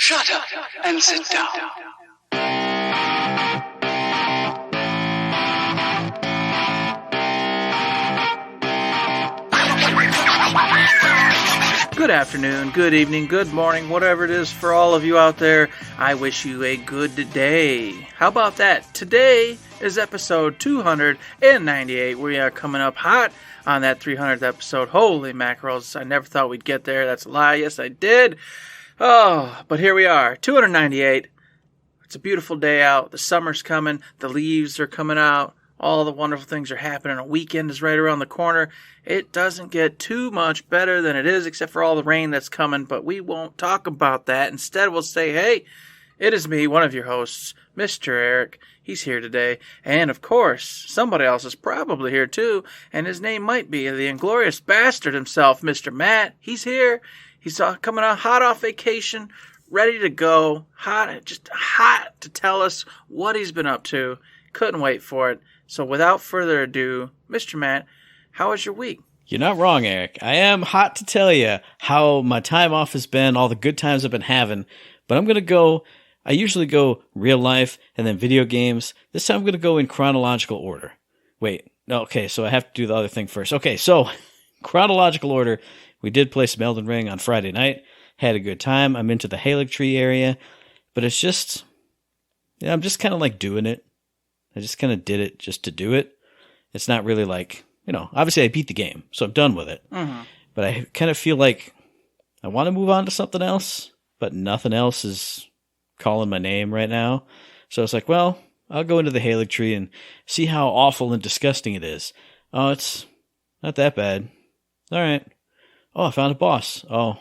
Shut up and sit down. Good afternoon, good evening, good morning, whatever it is for all of you out there. I wish you a good day. How about that? Today is episode 298. We are coming up hot on that 300th episode. Holy mackerels, I never thought we'd get there. That's a lie. Yes, I did. Oh, but here we are, 298. It's a beautiful day out. The summer's coming. The leaves are coming out. All the wonderful things are happening. A weekend is right around the corner. It doesn't get too much better than it is, except for all the rain that's coming, but we won't talk about that. Instead, we'll say, hey, it is me, one of your hosts, Mr. Eric. He's here today. And, of course, somebody else is probably here, too, and his name might be the inglorious bastard himself, Mr. Matt. He's here. He's coming out hot off vacation, ready to go, just hot to tell us what he's been up to. Couldn't wait for it. So without further ado, Mr. Matt, how was your week? You're not wrong, Eric. I am hot to tell you how my time off has been, all the good times I've been having. But I usually go real life and then video games. This time I'm going to go in chronological order. Wait, no, okay, so I have to do the other thing first. Okay, so chronological order. We did play some Elden Ring on Friday night. Had a good time. I'm into the Halig Tree area. But it's just, I'm just kind of like doing it. I just kind of did it just to do it. It's not really like, obviously I beat the game, so I'm done with it. Mm-hmm. But I kind of feel like I want to move on to something else, but nothing else is calling my name right now. So it's like, well, I'll go into the Halig Tree and see how awful and disgusting it is. Oh, it's not that bad. All right. Oh, I found a boss. Oh,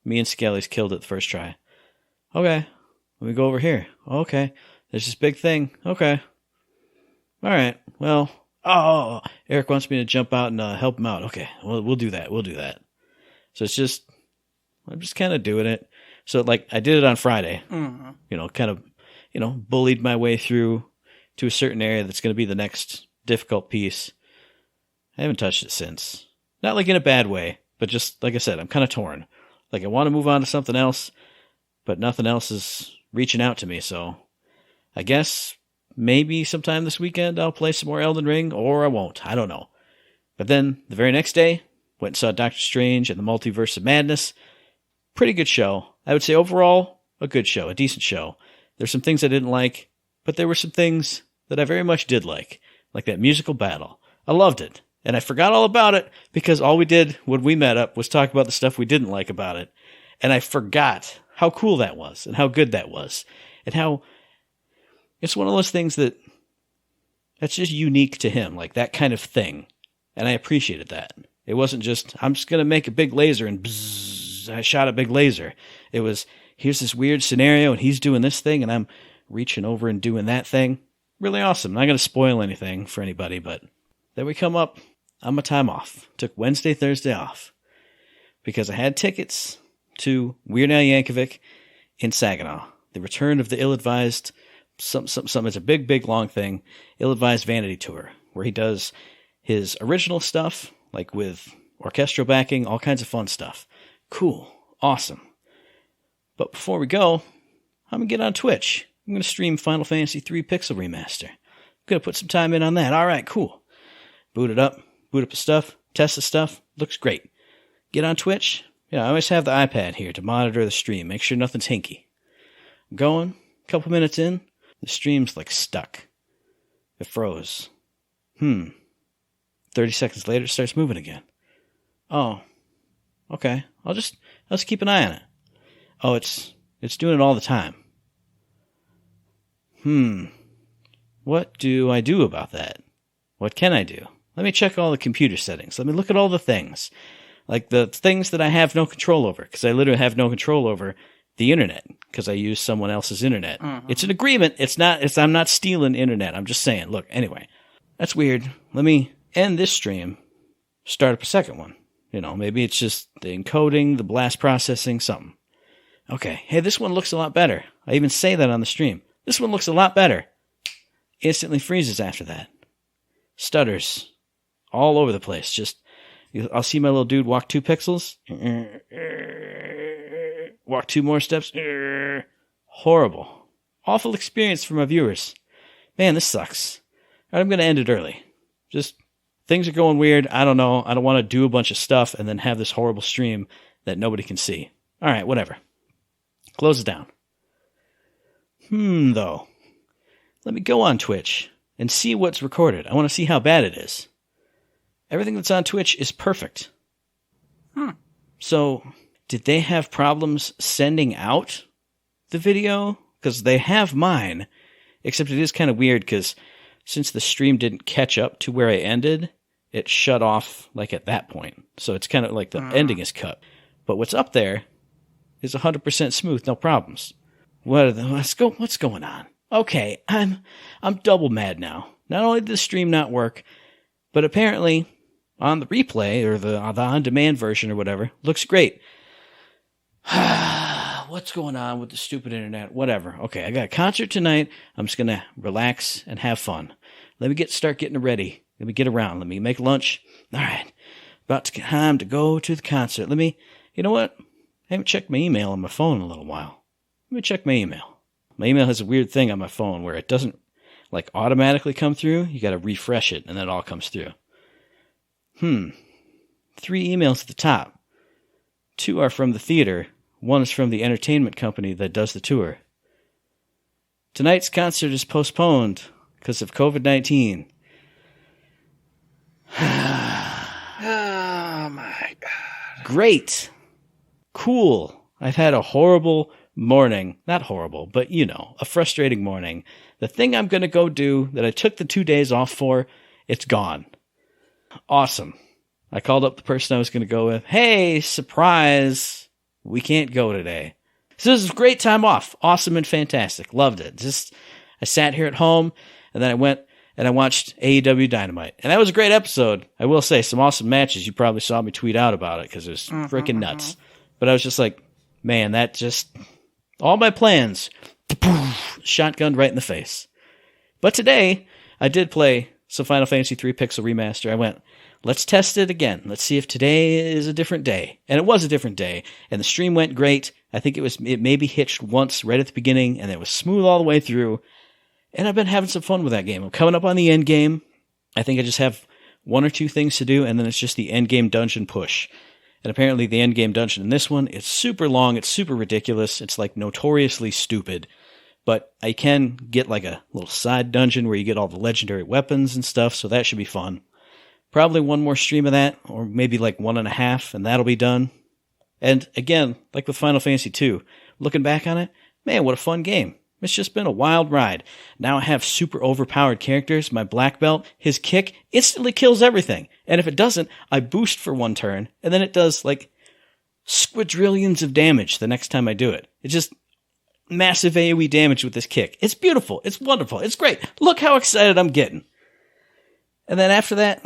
me and Skelly's killed it the first try. Okay. Let me go over here. Okay. There's this big thing. Okay. All right. Well, Eric wants me to jump out and help him out. Okay. Well, we'll do that. So I'm just kind of doing it. So like I did it on Friday, bullied my way through to a certain area that's going to be the next difficult piece. I haven't touched it since. Not like in a bad way, but just like I said, I'm kind of torn. Like I want to move on to something else, but nothing else is reaching out to me. So I guess maybe sometime this weekend I'll play some more Elden Ring, or I won't. I don't know. But then the very next day, went and saw Doctor Strange and the Multiverse of Madness. Pretty good show. I would say overall, a good show, a decent show. There's some things I didn't like, but there were some things that I very much did like that musical battle. I loved it. And I forgot all about it because all we did when we met up was talk about the stuff we didn't like about it. And I forgot how cool that was and how good that was and how it's one of those things that's just unique to him, like that kind of thing. And I appreciated that. It wasn't just, I'm just going to make a big laser and bzzz, I shot a big laser. It was, here's this weird scenario and he's doing this thing and I'm reaching over and doing that thing. Really awesome. Not going to spoil anything for anybody, but then we come up on my time off. Took Wednesday, Thursday off because I had tickets to Weird Al Yankovic in Saginaw. The return of the ill-advised it's a big, long thing, ill-advised vanity tour, where he does his original stuff, like with orchestral backing, all kinds of fun stuff. Cool. Awesome. But before we go, I'm going to get on Twitch. I'm going to stream Final Fantasy III Pixel Remaster. I'm going to put some time in on that. All right, cool. Boot up the stuff, test the stuff. Looks great. Get on Twitch. Yeah, I always have the iPad here to monitor the stream, make sure nothing's hinky. I'm going, a couple minutes in, the stream's like stuck. It froze. 30 seconds later, it starts moving again. Oh, okay. I'll just keep an eye on it. Oh, it's doing it all the time. What do I do about that? What can I do? Let me check all the computer settings. Let me look at all the things. Like the things that I have no control over, because I literally have no control over the internet, because I use someone else's internet. Mm-hmm. It's an agreement. I'm not stealing internet. I'm just saying, look, anyway, that's weird. Let me end this stream, start up a second one. Maybe it's just the encoding, the blast processing, something. Okay. Hey, this one looks a lot better. I even say that on the stream. This one looks a lot better. Instantly freezes after that. Stutters all over the place. Just, I'll see my little dude walk 2 pixels. Walk 2 more steps. Horrible. Awful experience for my viewers. Man, this sucks. All right, I'm going to end it early. Just, things are going weird. I don't know. I don't want to do a bunch of stuff and then have this horrible stream that nobody can see. All right, whatever. Close it down. Though. Let me go on Twitch and see what's recorded. I want to see how bad it is. Everything that's on Twitch is perfect. So, did they have problems sending out the video? Because they have mine. Except it is kind of weird because since the stream didn't catch up to where I ended, it shut off like at that point. So it's kind of like the ending is cut. But what's up there is 100% smooth, no problems. What's going on? Okay, I'm double mad now. Not only did the stream not work, but apparently on the replay or the on-demand version or whatever, looks great. What's going on with the stupid internet? Whatever. Okay, I got a concert tonight. I'm just going to relax and have fun. Let me start getting ready. Let me get around. Let me make lunch. All right. Time to go to the concert. You know what? I haven't checked my email on my phone in a little while. Let me check my email. My email has a weird thing on my phone where it doesn't like automatically come through. You got to refresh it and then it all comes through. 3 emails at the top. 2 are from the theater. 1 is from the entertainment company that does the tour. Tonight's concert is postponed because of COVID-19. Oh my God. Great. Cool. I've had a horrible morning. Not horrible, but a frustrating morning. The thing I'm going to go do that I took the 2 days off for, it's gone. Awesome. I called up the person I was going to go with. Hey, surprise. We can't go today. So this is a great time off. Awesome and fantastic. Loved it. I sat here at home and then I went and I watched AEW Dynamite. And that was a great episode. I will say some awesome matches. You probably saw me tweet out about it because it was freaking nuts. But I was just like, man, that just, all my plans, shotgunned right in the face. But today, I did play some Final Fantasy III Pixel Remaster. I went, let's test it again. Let's see if today is a different day. And it was a different day. And the stream went great. I think it maybe hitched once right at the beginning, and it was smooth all the way through. And I've been having some fun with that game. I'm coming up on the end game. I think I just have 1 or 2 things to do, and then it's just the end game dungeon push. And apparently the end game dungeon in this one, it's super long, it's super ridiculous, it's like notoriously stupid. But I can get like a little side dungeon where you get all the legendary weapons and stuff, so that should be fun. Probably 1 more stream of that, or maybe like 1.5, and that'll be done. And again, like with Final Fantasy II, looking back on it, man, what a fun game. It's just been a wild ride. Now I have super overpowered characters. My black belt, his kick instantly kills everything. And if it doesn't, I boost for 1 turn, and then it does like squadrillions of damage the next time I do it. It's just massive AoE damage with this kick. It's beautiful. It's wonderful. It's great. Look how excited I'm getting. And then after that,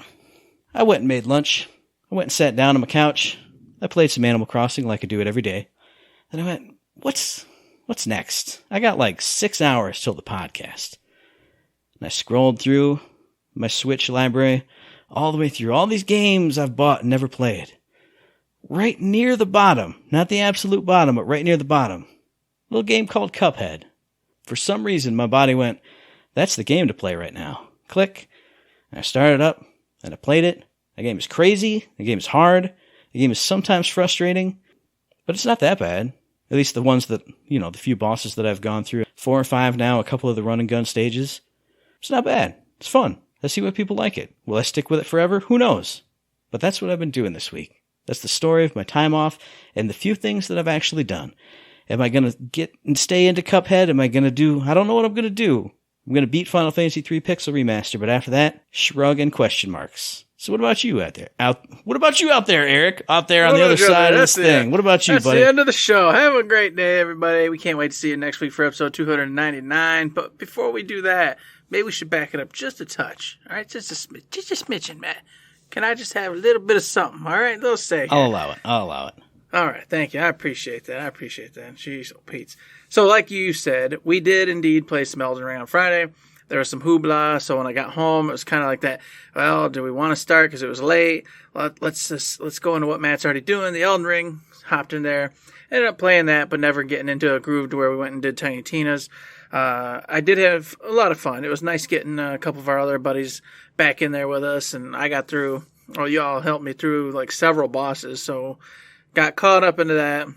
I went and made lunch. I went and sat down on my couch. I played some Animal Crossing like I do it every day. And I went, what's next? I got like 6 hours till the podcast. And I scrolled through my Switch library all the way through all these games I've bought and never played. Right near the bottom, not the absolute bottom, but right near the bottom, a little game called Cuphead. For some reason, my body went, that's the game to play right now. Click. And I started up, and I played it. The game is crazy. The game is hard. The game is sometimes frustrating, but it's not that bad. At least the ones that, the few bosses that I've gone through. 4 or 5 now, a couple of the run and gun stages. It's not bad. It's fun. Let's see what people like it. Will I stick with it forever? Who knows? But that's what I've been doing this week. That's the story of my time off and the few things that I've actually done. Am I going to get and stay into Cuphead? Am I going to do, I don't know what I'm going to do. I'm going to beat Final Fantasy III Pixel Remaster, but after that, shrug and question marks. So what about you out there? What about you out there, Eric? Out there on the other side of this thing. What about you, buddy? That's the end of the show. Have a great day, everybody. We can't wait to see you next week for episode 299. But before we do that, maybe we should back it up just a touch. All right? Just a smidgen, man. Can I just have a little bit of something? All right? Little say. I'll allow it. All right. Thank you. I appreciate that. Jeez, oh, Pete's. So like you said, we did indeed play some Elden Ring on Friday. there was some hoopla. So when I got home, it was kind of like that. Well, do we want to start because it was late? Let's go into what Matt's already doing. The Elden Ring. Hopped in there. Ended up playing that, but never getting into a groove to where we went and did Tiny Tina's. I did have a lot of fun. It was nice getting a couple of our other buddies back in there with us, and I got through. Well, you all helped me through like several bosses, so got caught up into that.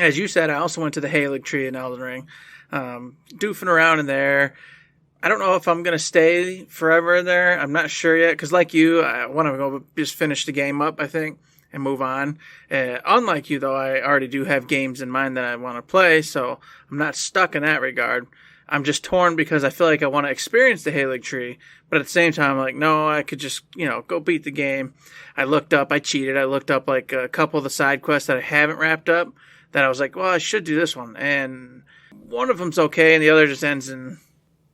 As you said, I also went to the Halig Tree in Elden Ring, doofing around in there. I don't know if I'm going to stay forever in there. I'm not sure yet, because like you, I want to go just finish the game up, I think, and move on. Unlike you, though, I already do have games in mind that I want to play, so I'm not stuck in that regard. I'm just torn because I feel like I want to experience the Halig Tree, but at the same time, I'm like, no, I could just, go beat the game. I cheated. I looked up like a couple of the side quests that I haven't wrapped up that I was like, well, I should do this one. And one of them's okay, and the other just ends in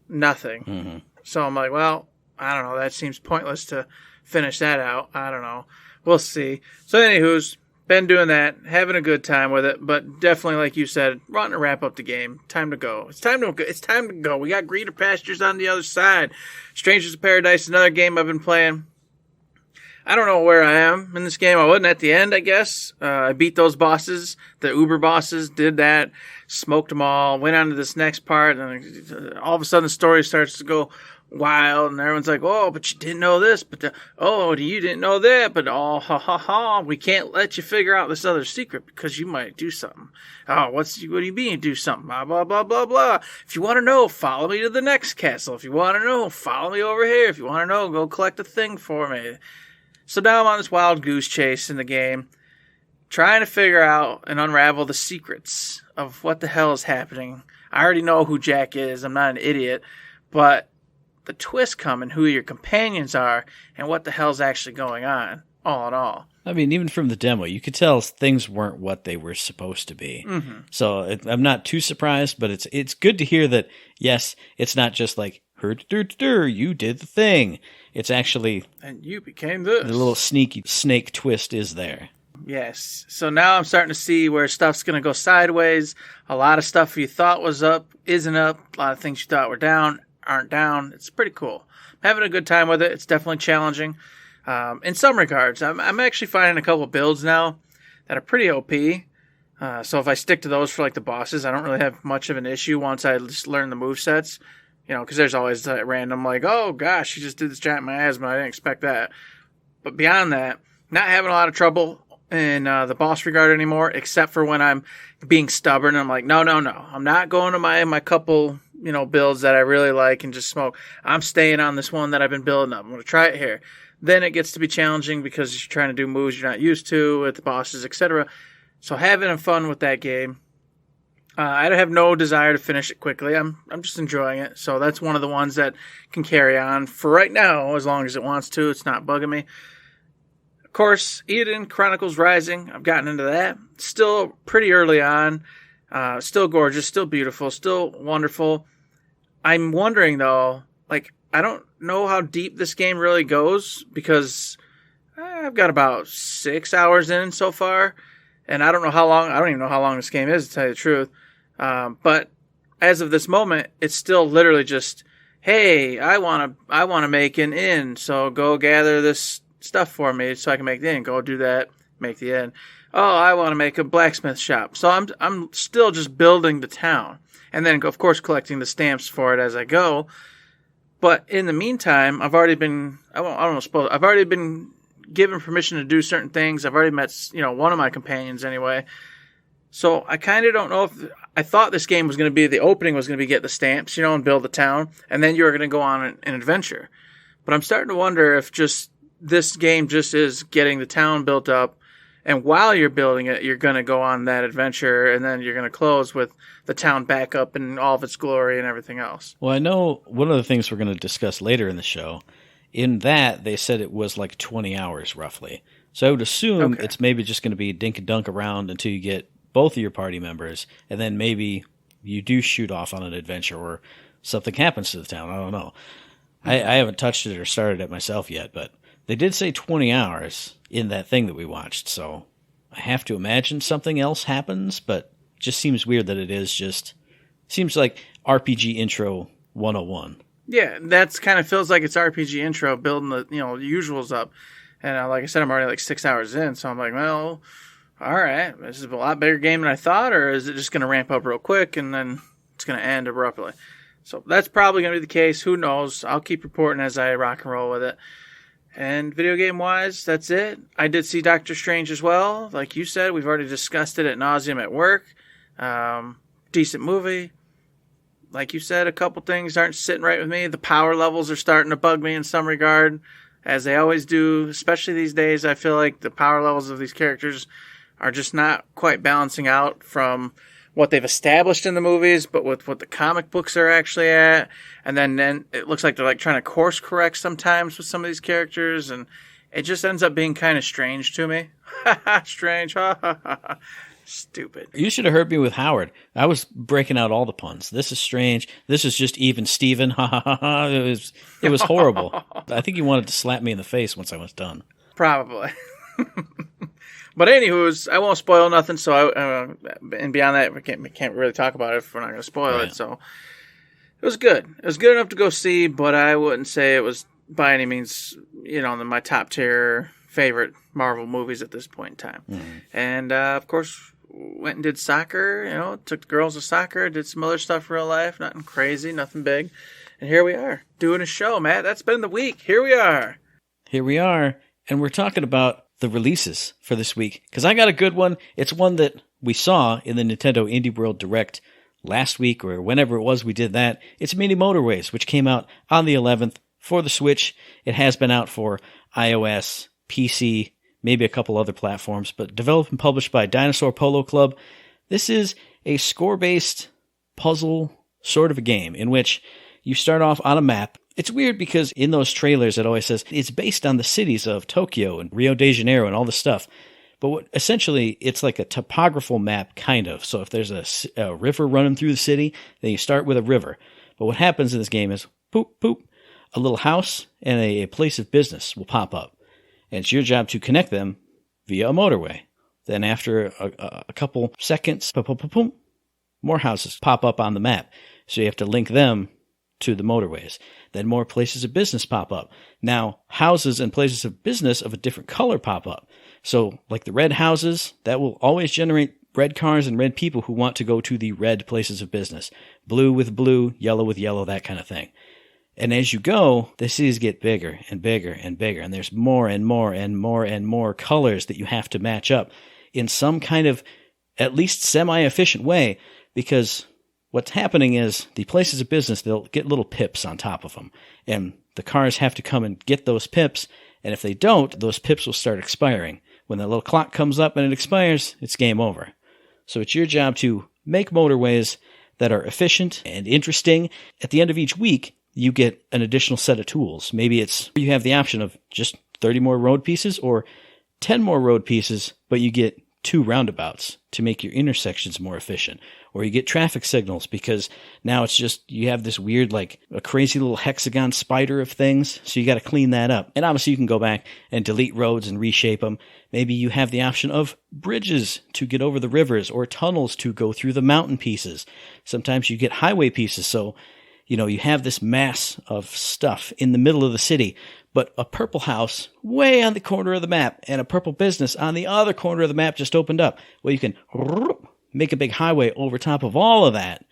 nothing. Mm-hmm. So I'm like, well, I don't know. That seems pointless to finish that out. I don't know. We'll see. So anywho's, been doing that, having a good time with it, but definitely, like you said, wanting to wrap up the game. Time to go. It's time to go. We got greener pastures on the other side. Strangers of Paradise, another game I've been playing. I don't know where I am in this game. I wasn't at the end, I guess. I beat those bosses, the Uber bosses, did that, smoked them all, went on to this next part, and all of a sudden the story starts to go wild, and everyone's like, oh, but you didn't know this, you didn't know that, but oh, ha, ha, ha, we can't let you figure out this other secret because you might do something. Oh, what do you mean do something? Blah, blah, blah, blah, blah. If you want to know, follow me to the next castle. If you want to know, follow me over here. If you want to know, go collect a thing for me. So now I'm on this wild goose chase in the game, trying to figure out and unravel the secrets of what the hell is happening. I already know who Jack is. I'm not an idiot, but the twist coming, who your companions are, and what the hell's actually going on, all in all. I mean, even from the demo, you could tell things weren't what they were supposed to be. Mm-hmm. So I'm not too surprised, but it's good to hear that, yes, it's not just like, you did the thing. It's actually... And you became this. The little sneaky snake twist is there. Yes. So now I'm starting to see where stuff's going to go sideways. A lot of stuff you thought was up isn't up. A lot of things you thought were down aren't down. It's pretty cool. I'm having a good time with it. It's definitely challenging. In some regards, I'm actually finding a couple builds now that are pretty OP. So if I stick to those for like the bosses, I don't really have much of an issue once I just learn the movesets. Because there's always that random like, oh gosh, you just did this giant miasma. I didn't expect that. But beyond that, not having a lot of trouble in the boss regard anymore, except for when I'm being stubborn. I'm like, no. I'm not going to my couple, builds that I really like and just smoke. I'm staying on this one that I've been building up. I'm going to try it here. Then it gets to be challenging because you're trying to do moves you're not used to with the bosses, etc. So having fun with that game. I have no desire to finish it quickly. I'm just enjoying it. So that's one of the ones that can carry on for right now, as long as it wants to. It's not bugging me. Of course, Eden Chronicles Rising. I've gotten into that. Still pretty early on. Still gorgeous. Still beautiful. Still wonderful. I'm wondering, though, I don't know how deep this game really goes because I've got about 6 hours in so far. And I don't even know how long this game is, to tell you the truth. But as of this moment, it's still literally just, hey, I want to make an inn, so go gather this stuff for me so I can make the inn. Go do that, make the inn. Oh, I want to make a blacksmith shop. So I'm still just building the town. And then, of course, collecting the stamps for it as I go. But in the meantime, I've already been given permission to do certain things. I've already met, one of my companions anyway. So I kind of don't know if I thought this game was going to be, the opening was going to be get the stamps, and build the town, and then you were going to go on an adventure. But I'm starting to wonder if just this game just is getting the town built up, and while you're building it, you're going to go on that adventure, and then you're going to close with the town back up in all of its glory and everything else. Well, I know one of the things we're going to discuss later in the show, in that they said it was like 20 hours roughly. So I would assume It's maybe just going to be dink and dunk around until you get both of your party members, and then maybe you do shoot off on an adventure or something happens to the town. I don't know. I haven't touched it or started it myself yet, but they did say 20 hours in that thing that we watched, so I have to imagine something else happens, but it just seems weird that it is just... Seems like RPG Intro 101. Yeah, that's kind of feels like it's RPG intro, building the usuals up. And like I said, I'm already like 6 hours in, so I'm like, well, all right, this is a lot bigger game than I thought, or is it just going to ramp up real quick and then it's going to end abruptly? So that's probably going to be the case. Who knows? I'll keep reporting as I rock and roll with it. And video game wise, that's it. I did see Doctor Strange as well. Like you said, we've already discussed it ad nauseum at work. Decent movie. Like you said, a couple things aren't sitting right with me. The power levels are starting to bug me in some regard, as they always do, especially these days. I feel like the power levels of these characters are just not quite balancing out from what they've established in the movies, but with what the comic books are actually at. And then it looks like they're like trying to course correct sometimes with some of these characters, and it just ends up being kind of strange to me. Strange. Stupid. You should have heard me with Howard. I was breaking out all the puns. This is strange. This is just even Steven. Ha ha ha ha. It was horrible. I think he wanted to slap me in the face once I was done. Probably. But anywho's, I won't spoil nothing. So and beyond that, we can't really talk about it if we're not going to spoil it. So it was good. It was good enough to go see, but I wouldn't say it was by any means, my top tier favorite Marvel movies at this point in time. Mm-hmm. And of course, went and did soccer. Took the girls to soccer, did some other stuff in real life, nothing crazy, nothing big. And here we are doing a show, Matt. That's been the week. Here we are. And we're talking about the releases for this week, because I got a good one. It's one that we saw in the Nintendo Indie World Direct last week, or whenever it was we did that. It's Mini Motorways, which came out on the 11th for the Switch. It has been out for iOS, PC, maybe a couple other platforms, but developed and published by Dinosaur Polo Club. This is a score-based puzzle sort of a game in which you start off on a map. It's weird because in those trailers it always says it's based on the cities of Tokyo and Rio de Janeiro and all this stuff. But essentially it's like a topographical map, kind of. So if there's a river running through the city, then you start with a river. But what happens in this game is, poop, poop, a little house and a place of business will pop up. And it's your job to connect them via a motorway. Then after a couple seconds, more houses pop up on the map. So you have to link them to the motorways. Then more places of business pop up. Now, houses and places of business of a different color pop up. So, like the red houses, that will always generate red cars and red people who want to go to the red places of business. Blue with blue, yellow with yellow, that kind of thing. And as you go, the cities get bigger and bigger and bigger, and there's more and more and more and more colors that you have to match up in some kind of at least semi-efficient way, because what's happening is the places of business, they'll get little pips on top of them, and the cars have to come and get those pips, and if they don't, those pips will start expiring. When the little clock comes up and it expires, it's game over. So it's your job to make motorways that are efficient and interesting. At the end of each week, you get an additional set of tools. Maybe it's you have the option of just 30 more road pieces or 10 more road pieces, but you get 2 roundabouts to make your intersections more efficient. Or you get traffic signals because now it's just you have this weird, like a crazy little hexagon spider of things. So you got to clean that up. And obviously you can go back and delete roads and reshape them. Maybe you have the option of bridges to get over the rivers or tunnels to go through the mountain pieces. Sometimes you get highway pieces. So you have this mass of stuff in the middle of the city, but a purple house way on the corner of the map and a purple business on the other corner of the map just opened up. Well, you can make a big highway over top of all of that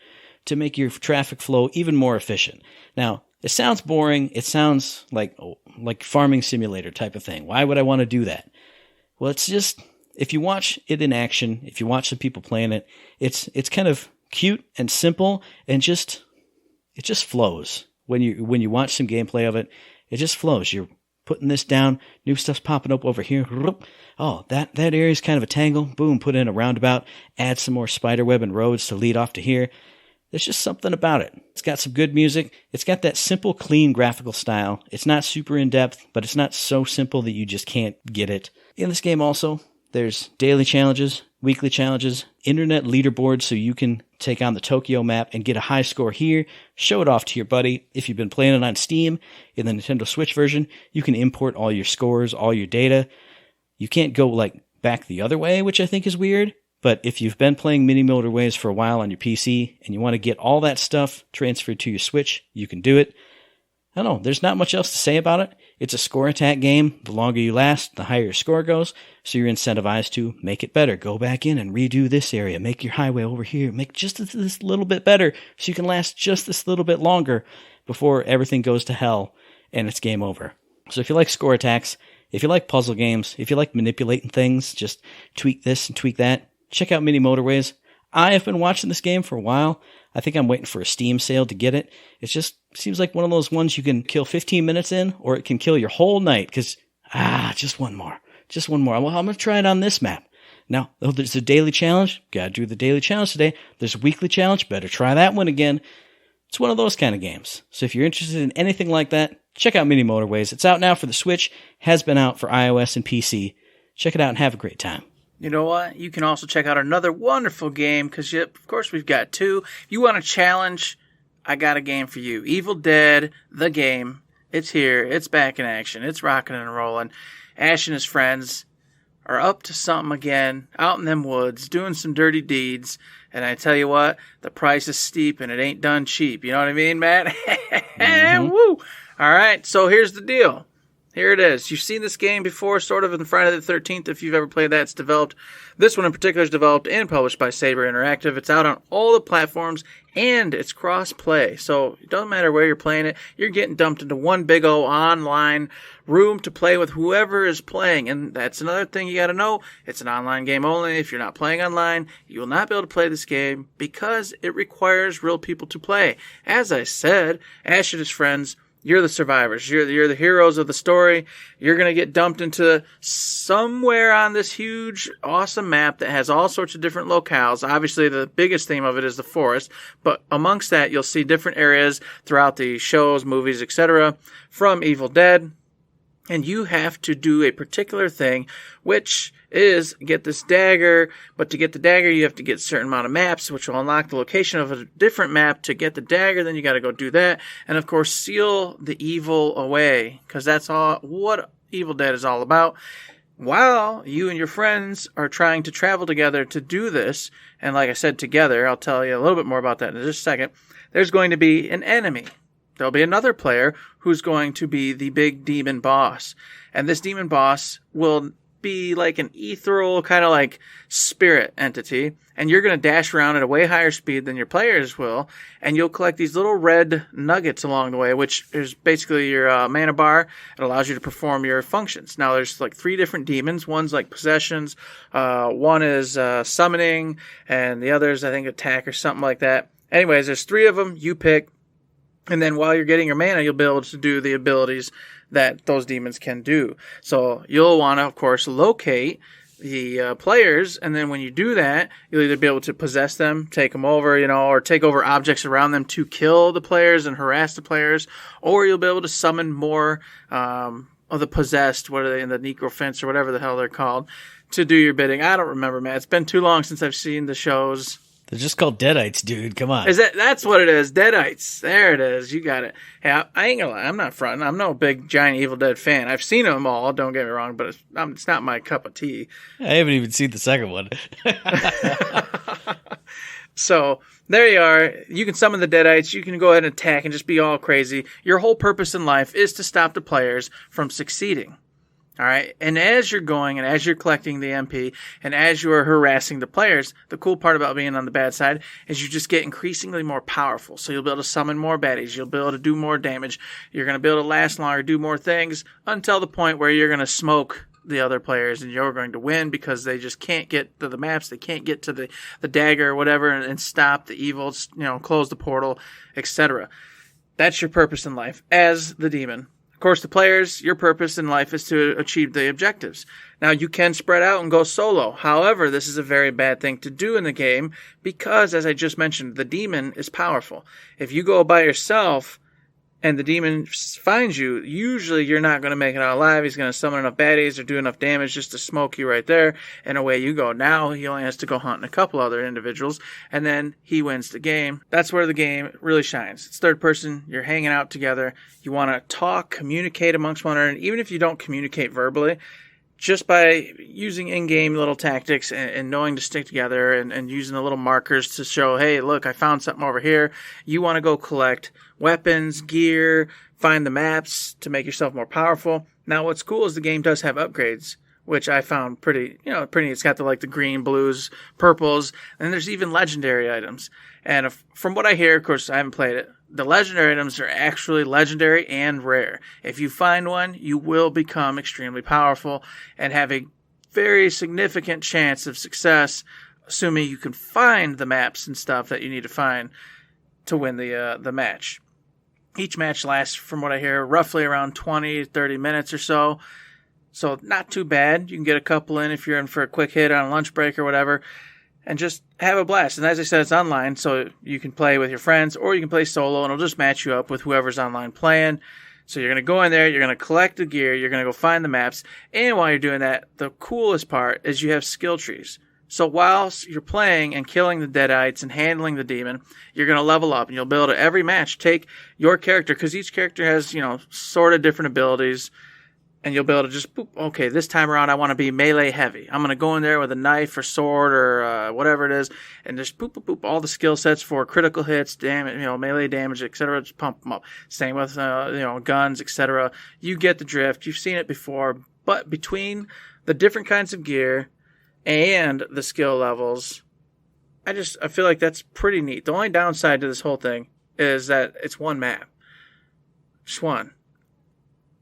to make your traffic flow even more efficient. Now, it sounds boring. It sounds like farming simulator type of thing. Why would I want to do that? Well, it's just, if you watch it in action, if you watch the people playing it, it's kind of cute and simple and it just flows. When you watch some gameplay of it, it just flows. You're putting this down, new stuff's popping up over here. Oh, that area's kind of a tangle. Boom, put in a roundabout, add some more spiderweb and roads to lead off to here. There's just something about it. It's got some good music. It's got that simple, clean graphical style. It's not super in-depth, but it's not so simple that you just can't get it. In this game also, there's daily challenges, weekly challenges, internet leaderboards so you can take on the Tokyo map and get a high score here, show it off to your buddy. If you've been playing it on Steam, in the Nintendo Switch version, you can import all your scores, all your data. You can't go back the other way, which I think is weird. But if you've been playing Mini Motorways for a while on your PC and you want to get all that stuff transferred to your Switch, you can do it. I don't know. There's not much else to say about it. It's a score attack game. The longer you last, the higher your score goes. So you're incentivized to make it better. Go back in and redo this area. Make your highway over here. Make just this little bit better so you can last just this little bit longer before everything goes to hell and it's game over. So if you like score attacks, if you like puzzle games, if you like manipulating things, just tweak this and tweak that, check out Mini Motorways. I have been watching this game for a while. I think I'm waiting for a Steam sale to get it. It just seems like one of those ones you can kill 15 minutes in, or it can kill your whole night, because, just one more. Well, I'm going to try it on this map. Now, there's a daily challenge. Got to do the daily challenge today. There's a weekly challenge. Better try that one again. It's one of those kind of games. So if you're interested in anything like that, check out Mini Motorways. It's out now for the Switch, has been out for iOS and PC. Check it out and have a great time. You know what? You can also check out another wonderful game, because, of course, we've got two. If you want a challenge, I got a game for you. Evil Dead, the game. It's here. It's back in action. It's rocking and rolling. Ash and his friends are up to something again, out in them woods, doing some dirty deeds. And I tell you what, the price is steep and it ain't done cheap. You know what I mean, Matt? Mm-hmm. Woo! All right, so here's the deal. Here it is. You've seen this game before, sort of in Friday the 13th, if you've ever played that. It's developed. This one in particular is developed and published by Saber Interactive. It's out on all the platforms, and it's cross-play. So it doesn't matter where you're playing it. You're getting dumped into one big old online room to play with whoever is playing. And that's another thing you got to know. It's an online game only. If you're not playing online, you will not be able to play this game because it requires real people to play. As I said, Ash and his friends, you're the survivors. You're the heroes of the story. You're going to get dumped into somewhere on this huge, awesome map that has all sorts of different locales. Obviously, the biggest theme of it is the forest. But amongst that, you'll see different areas throughout the shows, movies, etc. from Evil Dead. And you have to do a particular thing, which is get this dagger. But to get the dagger, you have to get a certain amount of maps, which will unlock the location of a different map to get the dagger. Then you got to go do that. And, of course, seal the evil away, because that's all what Evil Dead is all about. While you and your friends are trying to travel together to do this, and like I said, together, I'll tell you a little bit more about that in just a second, there's going to be an enemy. There'll be another player who's going to be the big demon boss. And this demon boss will be like an ethereal kind of like spirit entity. And you're going to dash around at a way higher speed than your players will. And you'll collect these little red nuggets along the way, which is basically your mana bar. It allows you to perform your functions. Now, there's like 3 different demons. One's like possessions. One is summoning. And the other's, I think, attack or something like that. Anyways, there's 3 of them. You pick. And then while you're getting your mana, you'll be able to do the abilities that those demons can do. So you'll want to, of course, locate the players. And then when you do that, you'll either be able to possess them, take them over, or take over objects around them to kill the players and harass the players. Or you'll be able to summon more of the possessed, what are they, in the necrophants or whatever the hell they're called, to do your bidding. I don't remember, man. It's been too long since I've seen the shows. They're just called Deadites, dude. Come on. That's what it is. Deadites. There it is. You got it. Hey, I ain't gonna lie. I'm not fronting. I'm no big, giant Evil Dead fan. I've seen them all. Don't get me wrong, but it's not my cup of tea. I haven't even seen the second one. So there you are. You can summon the Deadites. You can go ahead and attack and just be all crazy. Your whole purpose in life is to stop the players from succeeding. All right. And as you're going and as you're collecting the MP and as you are harassing the players, the cool part about being on the bad side is you just get increasingly more powerful. So you'll be able to summon more baddies. You'll be able to do more damage. You're going to be able to last longer, do more things until the point where you're going to smoke the other players and you're going to win because they just can't get to the maps. They can't get to the dagger or whatever and stop the evils, close the portal, etc. That's your purpose in life as the demon. Of course, the players, your purpose in life is to achieve the objectives. Now, you can spread out and go solo. However, this is a very bad thing to do in the game because, as I just mentioned, the demon is powerful. If you go by yourself and the demon finds you, usually you're not going to make it out alive. He's going to summon enough baddies or do enough damage just to smoke you right there, and away you go. Now he only has to go hunting a couple other individuals, and then he wins the game. That's where the game really shines. It's third person. You're hanging out together. You want to talk, communicate amongst one another, and even if you don't communicate verbally, just by using in-game little tactics and knowing to stick together and using the little markers to show, hey, look, I found something over here. You want to go collect weapons, gear, find the maps to make yourself more powerful. Now, what's cool is the game does have upgrades, which I found pretty neat. It's got the green, blues, purples, and there's even legendary items. And from what I hear, of course, I haven't played it, the legendary items are actually legendary and rare. If you find one, you will become extremely powerful and have a very significant chance of success, assuming you can find the maps and stuff that you need to find to win the match. Each match lasts, from what I hear, roughly around 20 to 30 minutes or so. So not too bad. You can get a couple in if you're in for a quick hit on a lunch break or whatever, and just have a blast. And as I said, it's online, so you can play with your friends, or you can play solo, and it'll just match you up with whoever's online playing. So you're going to go in there, you're going to collect the gear, you're going to go find the maps, and while you're doing that, the coolest part is you have skill trees. So whilst you're playing and killing the Deadites and handling the demon, you're going to level up, and you'll be able to, every match, take your character, because each character has, sort of different abilities, and you'll be able to just, boop, okay, this time around I want to be melee heavy. I'm going to go in there with a knife or sword or whatever it is, and just boop, boop, boop, all the skill sets for critical hits, damage, melee damage, etc. Just pump them up. Same with, guns, etc. You get the drift. You've seen it before. But between the different kinds of gear and the skill levels, I feel like that's pretty neat. The only downside to this whole thing is that it's one map. Just one.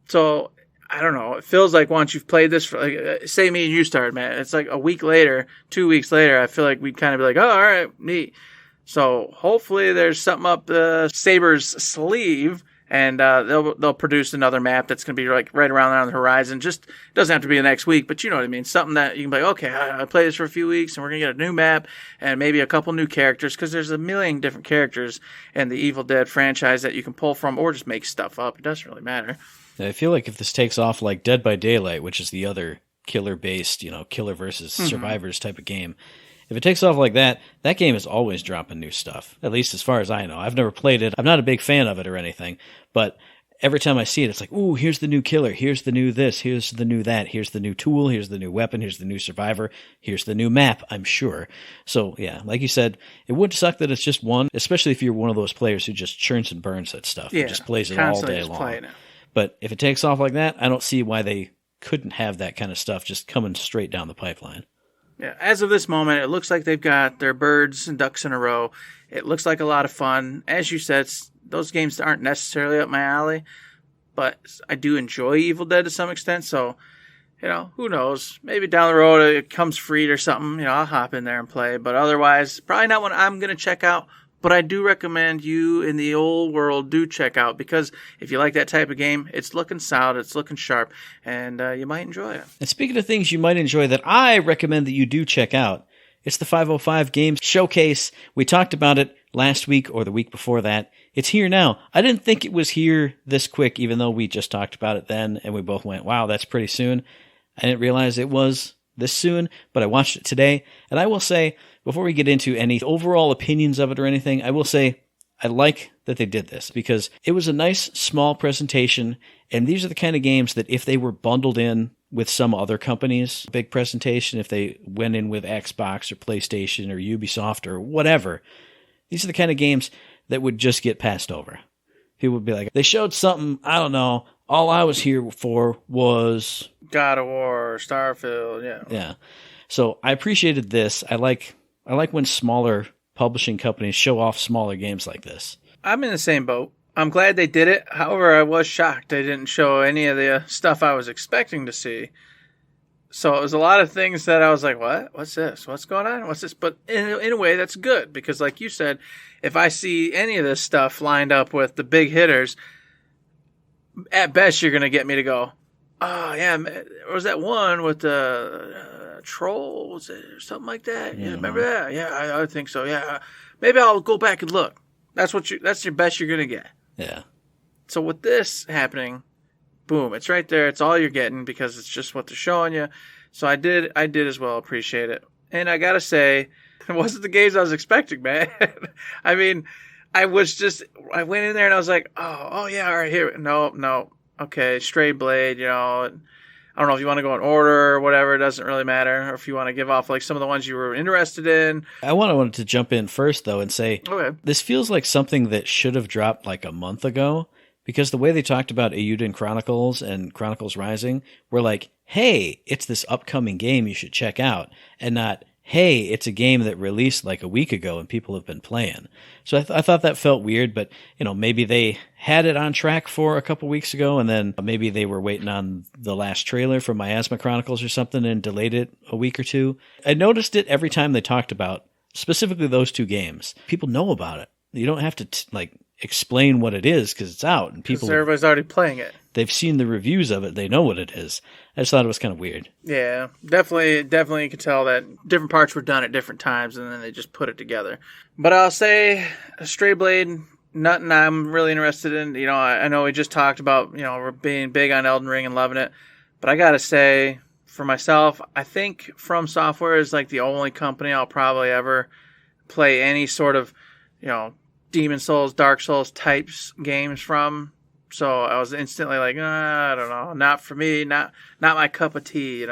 So, I don't know. It feels like once you've played this, for say me and you started, man, it's like a week later, 2 weeks later, I feel like we'd kind of be like, oh, all right, neat. So hopefully there's something up Saber's sleeve, and they'll produce another map that's going to be right around there on the horizon. Just it doesn't have to be the next week, but you know what I mean. Something that you can be like, okay, I play this for a few weeks, and we're going to get a new map and maybe a couple new characters, because there's a million different characters in the Evil Dead franchise that you can pull from, or just make stuff up. It doesn't really matter. I feel like if this takes off like Dead by Daylight, which is the other killer-based, killer versus survivors type of game, if it takes off like that, that game is always dropping new stuff, at least as far as I know. I've never played it. I'm not a big fan of it or anything, but every time I see it, it's like, ooh, here's the new killer, here's the new this, here's the new that, here's the new tool, here's the new weapon, here's the new survivor, here's the new map, I'm sure. So, yeah, like you said, it would suck that it's just one, especially if you're one of those players who just churns and burns that stuff and just plays it all day long. But if it takes off like that, I don't see why they couldn't have that kind of stuff just coming straight down the pipeline. Yeah, as of this moment, it looks like they've got their birds and ducks in a row. It looks like a lot of fun. As you said, those games aren't necessarily up my alley, but I do enjoy Evil Dead to some extent, so, who knows? Maybe down the road it comes free or something, I'll hop in there and play, but otherwise, probably not one I'm going to check out. But I do recommend you in the old world do check out, because if you like that type of game, it's looking solid, it's looking sharp, and you might enjoy it. And speaking of things you might enjoy that I recommend that you do check out, it's the 505 Games Showcase. We talked about it last week or the week before that. It's here now. I didn't think it was here this quick, even though we just talked about it then, and we both went, wow, that's pretty soon. I didn't realize it was this soon, but I watched it today, and I will say, before we get into any overall opinions of it or anything, I will say I like that they did this, because it was a nice, small presentation, and these are the kind of games that if they were bundled in with some other companies' big presentation, if they went in with Xbox or PlayStation or Ubisoft or whatever, these are the kind of games that would just get passed over. People would be like, they showed something, I don't know, all I was here for was God of War, Starfield, yeah. Yeah. So I appreciated this. I like when smaller publishing companies show off smaller games like this. I'm in the same boat. I'm glad they did it. However, I was shocked they didn't show any of the stuff I was expecting to see. So it was a lot of things that I was like, what? What's this? What's going on? What's this? But in a way, that's good, because like you said, if I see any of this stuff lined up with the big hitters, at best you're going to get me to go, oh, yeah, there was that one with the troll, was it, or something like that? Yeah, remember that? Yeah, I think so, yeah. Maybe I'll go back and look. That's your best you're going to get. Yeah. So with this happening, boom, it's right there. It's all you're getting, because it's just what they're showing you. So I did as well appreciate it. And I got to say, it wasn't the games I was expecting, man. I mean, I went in there and I was like, oh yeah, all right, here. No. Okay, Stray Blade, I don't know if you want to go in order or whatever. It doesn't really matter. Or if you want to give off like some of the ones you were interested in. I wanted to jump in first, though, and say, Okay. This feels like something that should have dropped like a month ago, because the way they talked about Eiyuden Chronicles and Chronicles Rising were like, hey, it's this upcoming game you should check out, and not, hey, it's a game that released like a week ago and people have been playing. So I thought that felt weird, but maybe they had it on track for a couple weeks ago, and then maybe they were waiting on the last trailer for Miasma Chronicles or something and delayed it a week or two. I noticed it every time they talked about specifically those two games. People know about it. You don't have to explain what it is because it's out and people. Everybody's already playing it. They've seen the reviews of it. They know what it is. I just thought it was kind of weird. Yeah, definitely you could tell that different parts were done at different times and then they just put it together. But I'll say Stray Blade, nothing I'm really interested in. I know we just talked about, we're being big on Elden Ring and loving it. But I got to say, for myself, I think From Software is like the only company I'll probably ever play any sort of, Demon Souls, Dark Souls types games from. So I was instantly like, I don't know, not for me, not my cup of tea,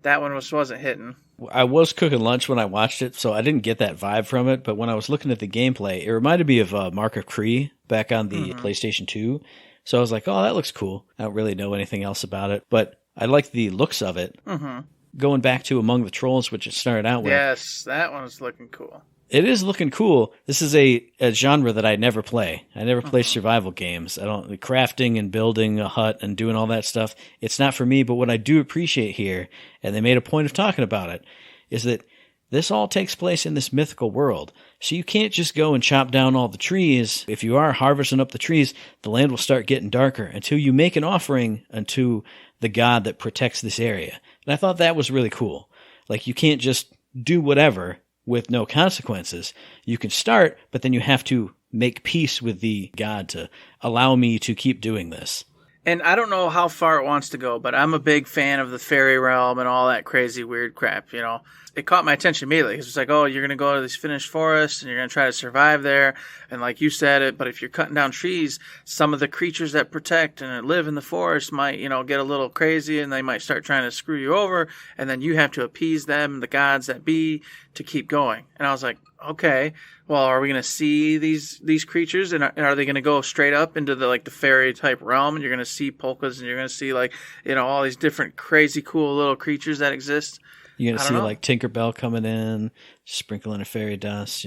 That one wasn't hitting. I was cooking lunch when I watched it, so I didn't get that vibe from it. But when I was looking at the gameplay, it reminded me of Mark of Cree back on the PlayStation 2. So I was like, oh, that looks cool. I don't really know anything else about it, but I like the looks of it. Mm-hmm. Going back to Among the Trolls, which it started out with. Yes, that one's looking cool. It is looking cool. This is a genre that I never play. I never play survival games. I don't crafting and building a hut and doing all that stuff. It's not for me, but what I do appreciate here, and they made a point of talking about it, is that this all takes place in this mythical world. So you can't just go and chop down all the trees. If you are harvesting up the trees, the land will start getting darker until you make an offering unto the god that protects this area. And I thought that was really cool. Like, you can't just do whatever with no consequences. You can start, but then you have to make peace with the god to allow me to keep doing this. And I don't know how far it wants to go, but I'm a big fan of the fairy realm and all that crazy weird crap, It caught my attention immediately. It's like, oh, you're going to go to these finished forests and you're going to try to survive there. And like you said it, but if you're cutting down trees, some of the creatures that protect and live in the forest might, get a little crazy and they might start trying to screw you over. And then you have to appease them, the gods that be, to keep going. And I was like, okay, well, are we going to see these creatures and are they going to go straight up into the fairy type realm and you're going to see polkas and you're going to see all these different crazy cool little creatures that exist? You're going to see Tinkerbell coming in, sprinkling a fairy dust,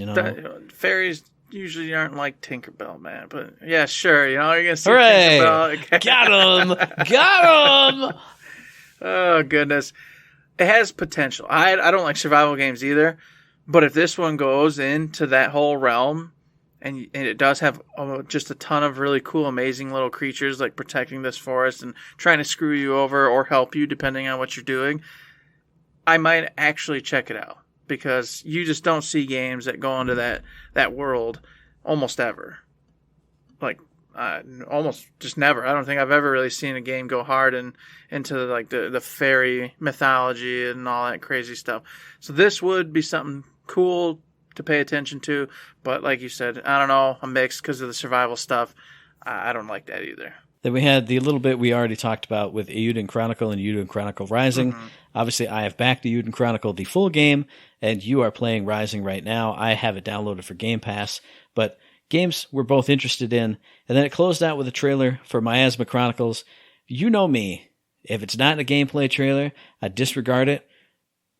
Fairies usually aren't like Tinkerbell, man. But yeah, sure, you're going to see Hooray! Tinkerbell. Got him! Oh, goodness. It has potential. I don't like survival games either. But if this one goes into that whole realm, and it does have just a ton of really cool, amazing little creatures like protecting this forest and trying to screw you over or help you depending on what you're doing, I might actually check it out. Because you just don't see games that go into that world almost ever. Almost just never. I don't think I've ever really seen a game go hard into the fairy mythology and all that crazy stuff. So this would be something cool to pay attention to, but like you said, I don't know, I'm mixed because of the survival stuff. I don't like that either. Then we had the little bit we already talked about with Eiyuden Chronicle and Eiyuden Chronicle Rising. Mm-hmm. Obviously, I have backed Eiyuden Chronicle the full game, and you are playing Rising right now. I have it downloaded for Game Pass, but games we're both interested in. And then it closed out with a trailer for Miasma Chronicles. You know me. If it's not a gameplay trailer, I disregard it.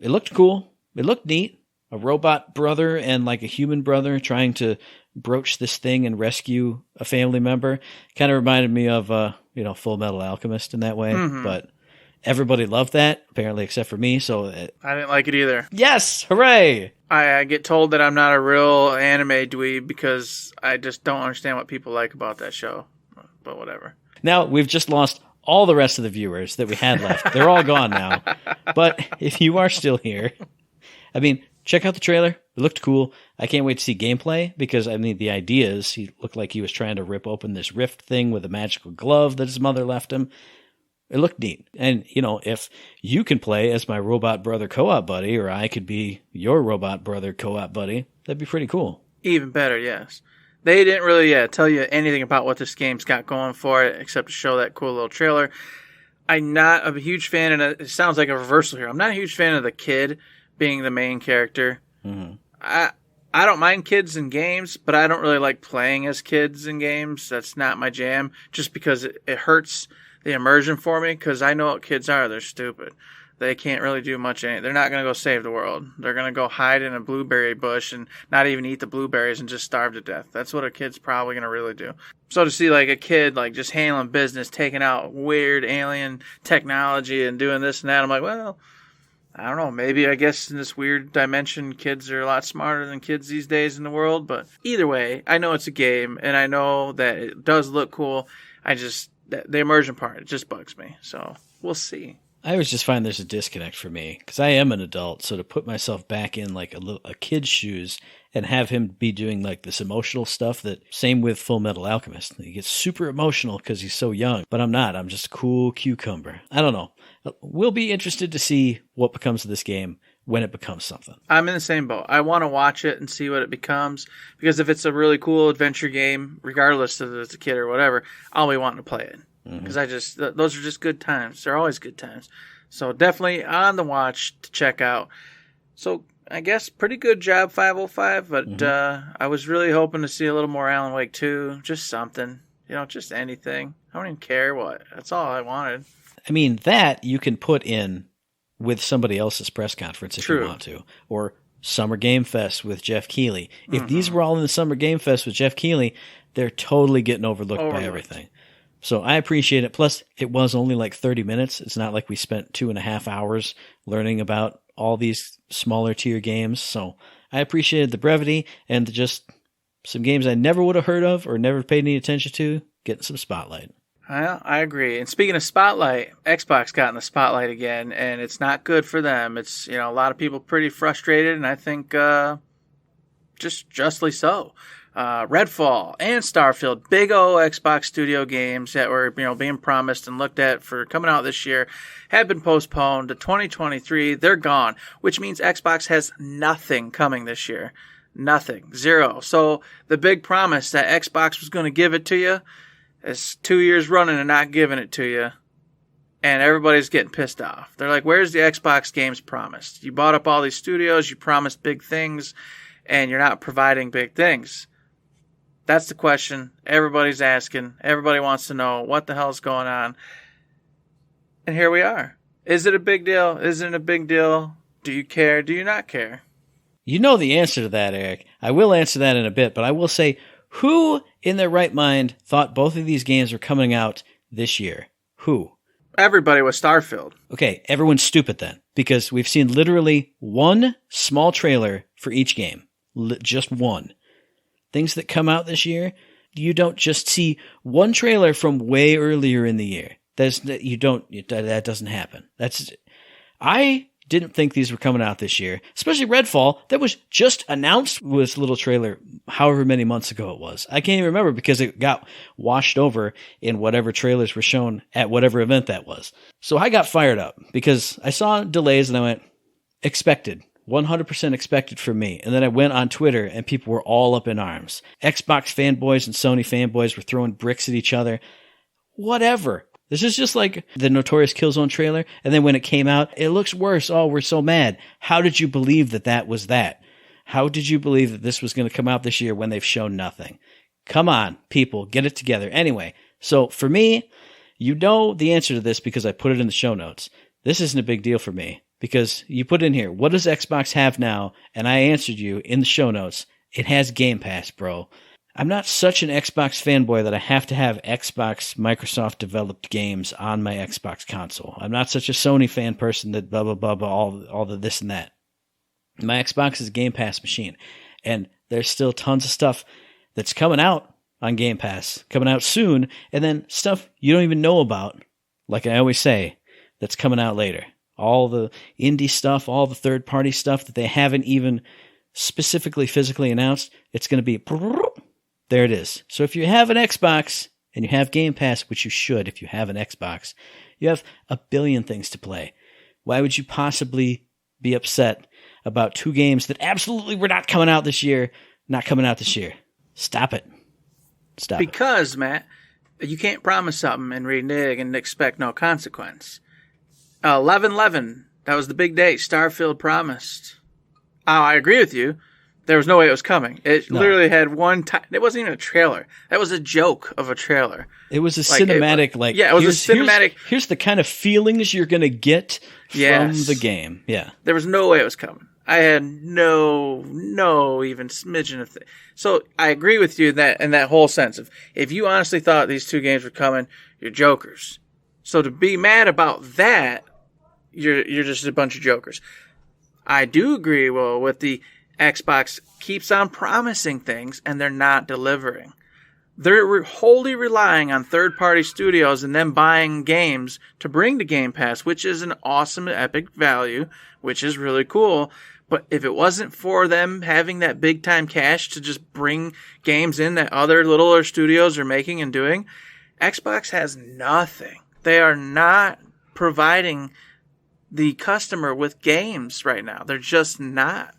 It looked cool. It looked neat. A robot brother and a human brother trying to broach this thing and rescue a family member. Kind of reminded me of, Full Metal Alchemist in that way. Mm-hmm. But everybody loved that, apparently, except for me. So I didn't like it either. Yes! Hooray! I get told that I'm not a real anime dweeb because I just don't understand what people like about that show. But whatever. Now, we've just lost all the rest of the viewers that we had left. They're all gone now. But if you are still here, check out the trailer. It looked cool. I can't wait to see gameplay because, the idea is he looked like he was trying to rip open this rift thing with a magical glove that his mother left him. It looked neat. And, if you can play as my robot brother co-op buddy, or I could be your robot brother co-op buddy, that'd be pretty cool. Even better, yes. They didn't really tell you anything about what this game's got going for it except to show that cool little trailer. I'm not a huge fan, and it sounds like a reversal here. I'm not a huge fan of the kid being the main character. Mm-hmm. I don't mind kids in games, but I don't really like playing as kids in games. That's not my jam, just because it hurts the immersion for me, because I know what kids are. They're stupid. They can't really do much. They're not going to go save the world. They're going to go hide in a blueberry bush and not even eat the blueberries and just starve to death. That's what a kid's probably going to really do. So to see like a kid like just handling business, taking out weird alien technology and doing this and that, I'm like, well, I don't know. Maybe I guess in this weird dimension, kids are a lot smarter than kids these days in the world. But either way, I know it's a game and I know that it does look cool. The immersion part, it just bugs me. So we'll see. I always just find there's a disconnect for me because I am an adult. So to put myself back in like a kid's shoes and have him be doing like this emotional stuff, that same with Full Metal Alchemist. He gets super emotional because he's so young, but I'm not. I'm just a cool cucumber. I don't know. We'll be interested to see what becomes of this game when it becomes something. I'm in the same boat. I want to watch it and see what it becomes, because if it's a really cool adventure game, regardless of if it's a kid or whatever, I'll be wanting to play it. Because those are just good times. They're always good times. So definitely on the watch to check out. So I guess pretty good job, 505. But I was really hoping to see a little more Alan Wake 2. Just something. Just anything. I don't even care what. That's all I wanted. I mean, that you can put in with somebody else's press conference if you want to. Or Summer Game Fest with Jeff Keighley. If these were all in the Summer Game Fest with Jeff Keighley, they're totally getting overlooked by everything. So I appreciate it. Plus, it was only like 30 minutes. It's not like we spent 2.5 hours learning about all these smaller tier games. So I appreciated the brevity and just some games I never would have heard of or never paid any attention to getting some spotlight. I agree. And speaking of spotlight, Xbox got in the spotlight again, and it's not good for them. It's, a lot of people pretty frustrated, and I think just justly so. Redfall and Starfield, big old Xbox Studio games that were, being promised and looked at for coming out this year, have been postponed to 2023. They're gone, which means Xbox has nothing coming this year. Nothing. Zero. So the big promise that Xbox was going to give it to you is 2 years running and not giving it to you. And everybody's getting pissed off. They're like, where's the Xbox games promised? You bought up all these studios, you promised big things, and you're not providing big things. That's the question everybody's asking. Everybody wants to know what the hell's going on. And here we are. Is it a big deal? Isn't it a big deal? Do you care? Do you not care? You know the answer to that, Eric. I will answer that in a bit, but I will say, who in their right mind thought both of these games were coming out this year? Who? Everybody with Starfield. Okay, everyone's stupid then, because we've seen literally one small trailer for each game. Just one. Things that come out this year, you don't just see one trailer from way earlier in the year. That doesn't happen. I didn't think these were coming out this year, especially Redfall. That was just announced with this little trailer however many months ago it was. I can't even remember because it got washed over in whatever trailers were shown at whatever event that was. So I got fired up because I saw delays and I went, expected. 100% expected from me. And then I went on Twitter and people were all up in arms. Xbox fanboys and Sony fanboys were throwing bricks at each other. Whatever. This is just like the Notorious Killzone trailer. And then when it came out, it looks worse. Oh, we're so mad. How did you believe that was that? How did you believe that this was going to come out this year when they've shown nothing? Come on, people, get it together. Anyway, so for me, you know the answer to this because I put it in the show notes. This isn't a big deal for me. Because you put in here, what does Xbox have now? And I answered you in the show notes, it has Game Pass, bro. I'm not such an Xbox fanboy that I have to have Xbox Microsoft developed games on my Xbox console. I'm not such a Sony fan person that blah, blah, blah, blah, all the this and that. My Xbox is a Game Pass machine. And there's still tons of stuff that's coming out on Game Pass, coming out soon, and then stuff you don't even know about, like I always say, that's coming out later. All the indie stuff, all the third-party stuff that they haven't even specifically physically announced, it's going to be, there it is. So if you have an Xbox and you have Game Pass, which you should if you have an Xbox, you have a billion things to play. Why would you possibly be upset about two games that absolutely were not coming out this year, Stop it. Because, Matt, You can't promise something and renege and expect no consequence. 11/11, that was the big day. Starfield promised. I agree with you. There was no way it was coming. It literally had one time. It wasn't even a trailer. That was a joke of a trailer. It was a cinematic, it was a cinematic. Here's the kind of feelings you're going to get from the game. Yeah. There was no way it was coming. I had no even smidgen of thing. So I agree with you in that whole sense of if you honestly thought these two games were coming, you're jokers. So to be mad about that, you're just a bunch of jokers. I do agree, with the Xbox keeps on promising things and they're not delivering. They're wholly relying on third-party studios and them buying games to bring to Game Pass, which is an awesome epic value, which is really cool. But if it wasn't for them having that big-time cash to just bring games in that other littler studios are making and doing, Xbox has nothing. They are not providing the customer with games right now. They're just not.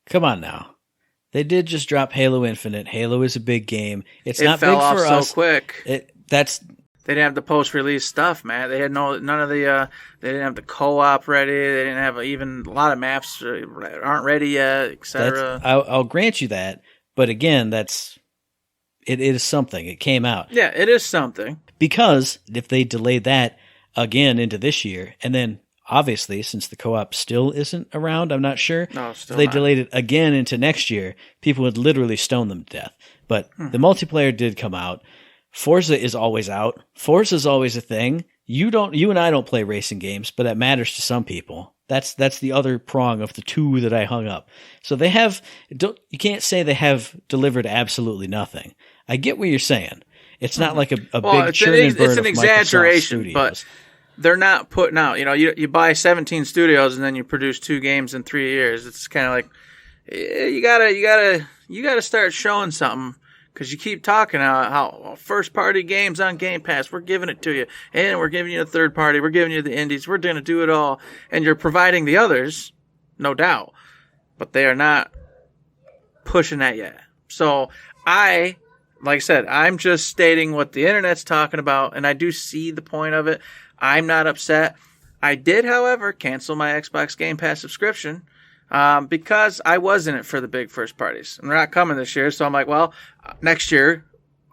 Come on now. They did just drop Halo Infinite. Halo is a big game. It not fell big off for so us. Quick. They didn't have the post-release stuff, man. They had none of the. They didn't have the co-op ready. They didn't have even a lot of maps aren't ready yet, etc. I'll grant you that, but again, it is something. It came out. Yeah, it is something. Because if they delayed that again into this year, and then obviously since the co-op still isn't around, I'm not sure. No, still if they not. delayed it again into next year, people would literally stone them to death. But the multiplayer did come out. Forza is always out. Forza is always a thing. You and I don't play racing games, but that matters to some people. That's the other prong of the two that I hung up. So you can't say they have delivered absolutely nothing. I get what you're saying. It's not like a big churn and burn. It's an exaggeration, but they're not putting out. You buy 17 studios and then you produce 2 games in 3 years. It's kind of like you gotta start showing something. Because you keep talking how first-party games on Game Pass, we're giving it to you. And we're giving you a third-party, we're giving you the indies, we're going to do it all. And you're providing the others, no doubt. But they are not pushing that yet. So like I said, I'm just stating what the internet's talking about, and I do see the point of it. I'm not upset. I did, however, cancel my Xbox Game Pass subscription. Because I was in it for the big first parties. And they're not coming this year, so I'm like, well, next year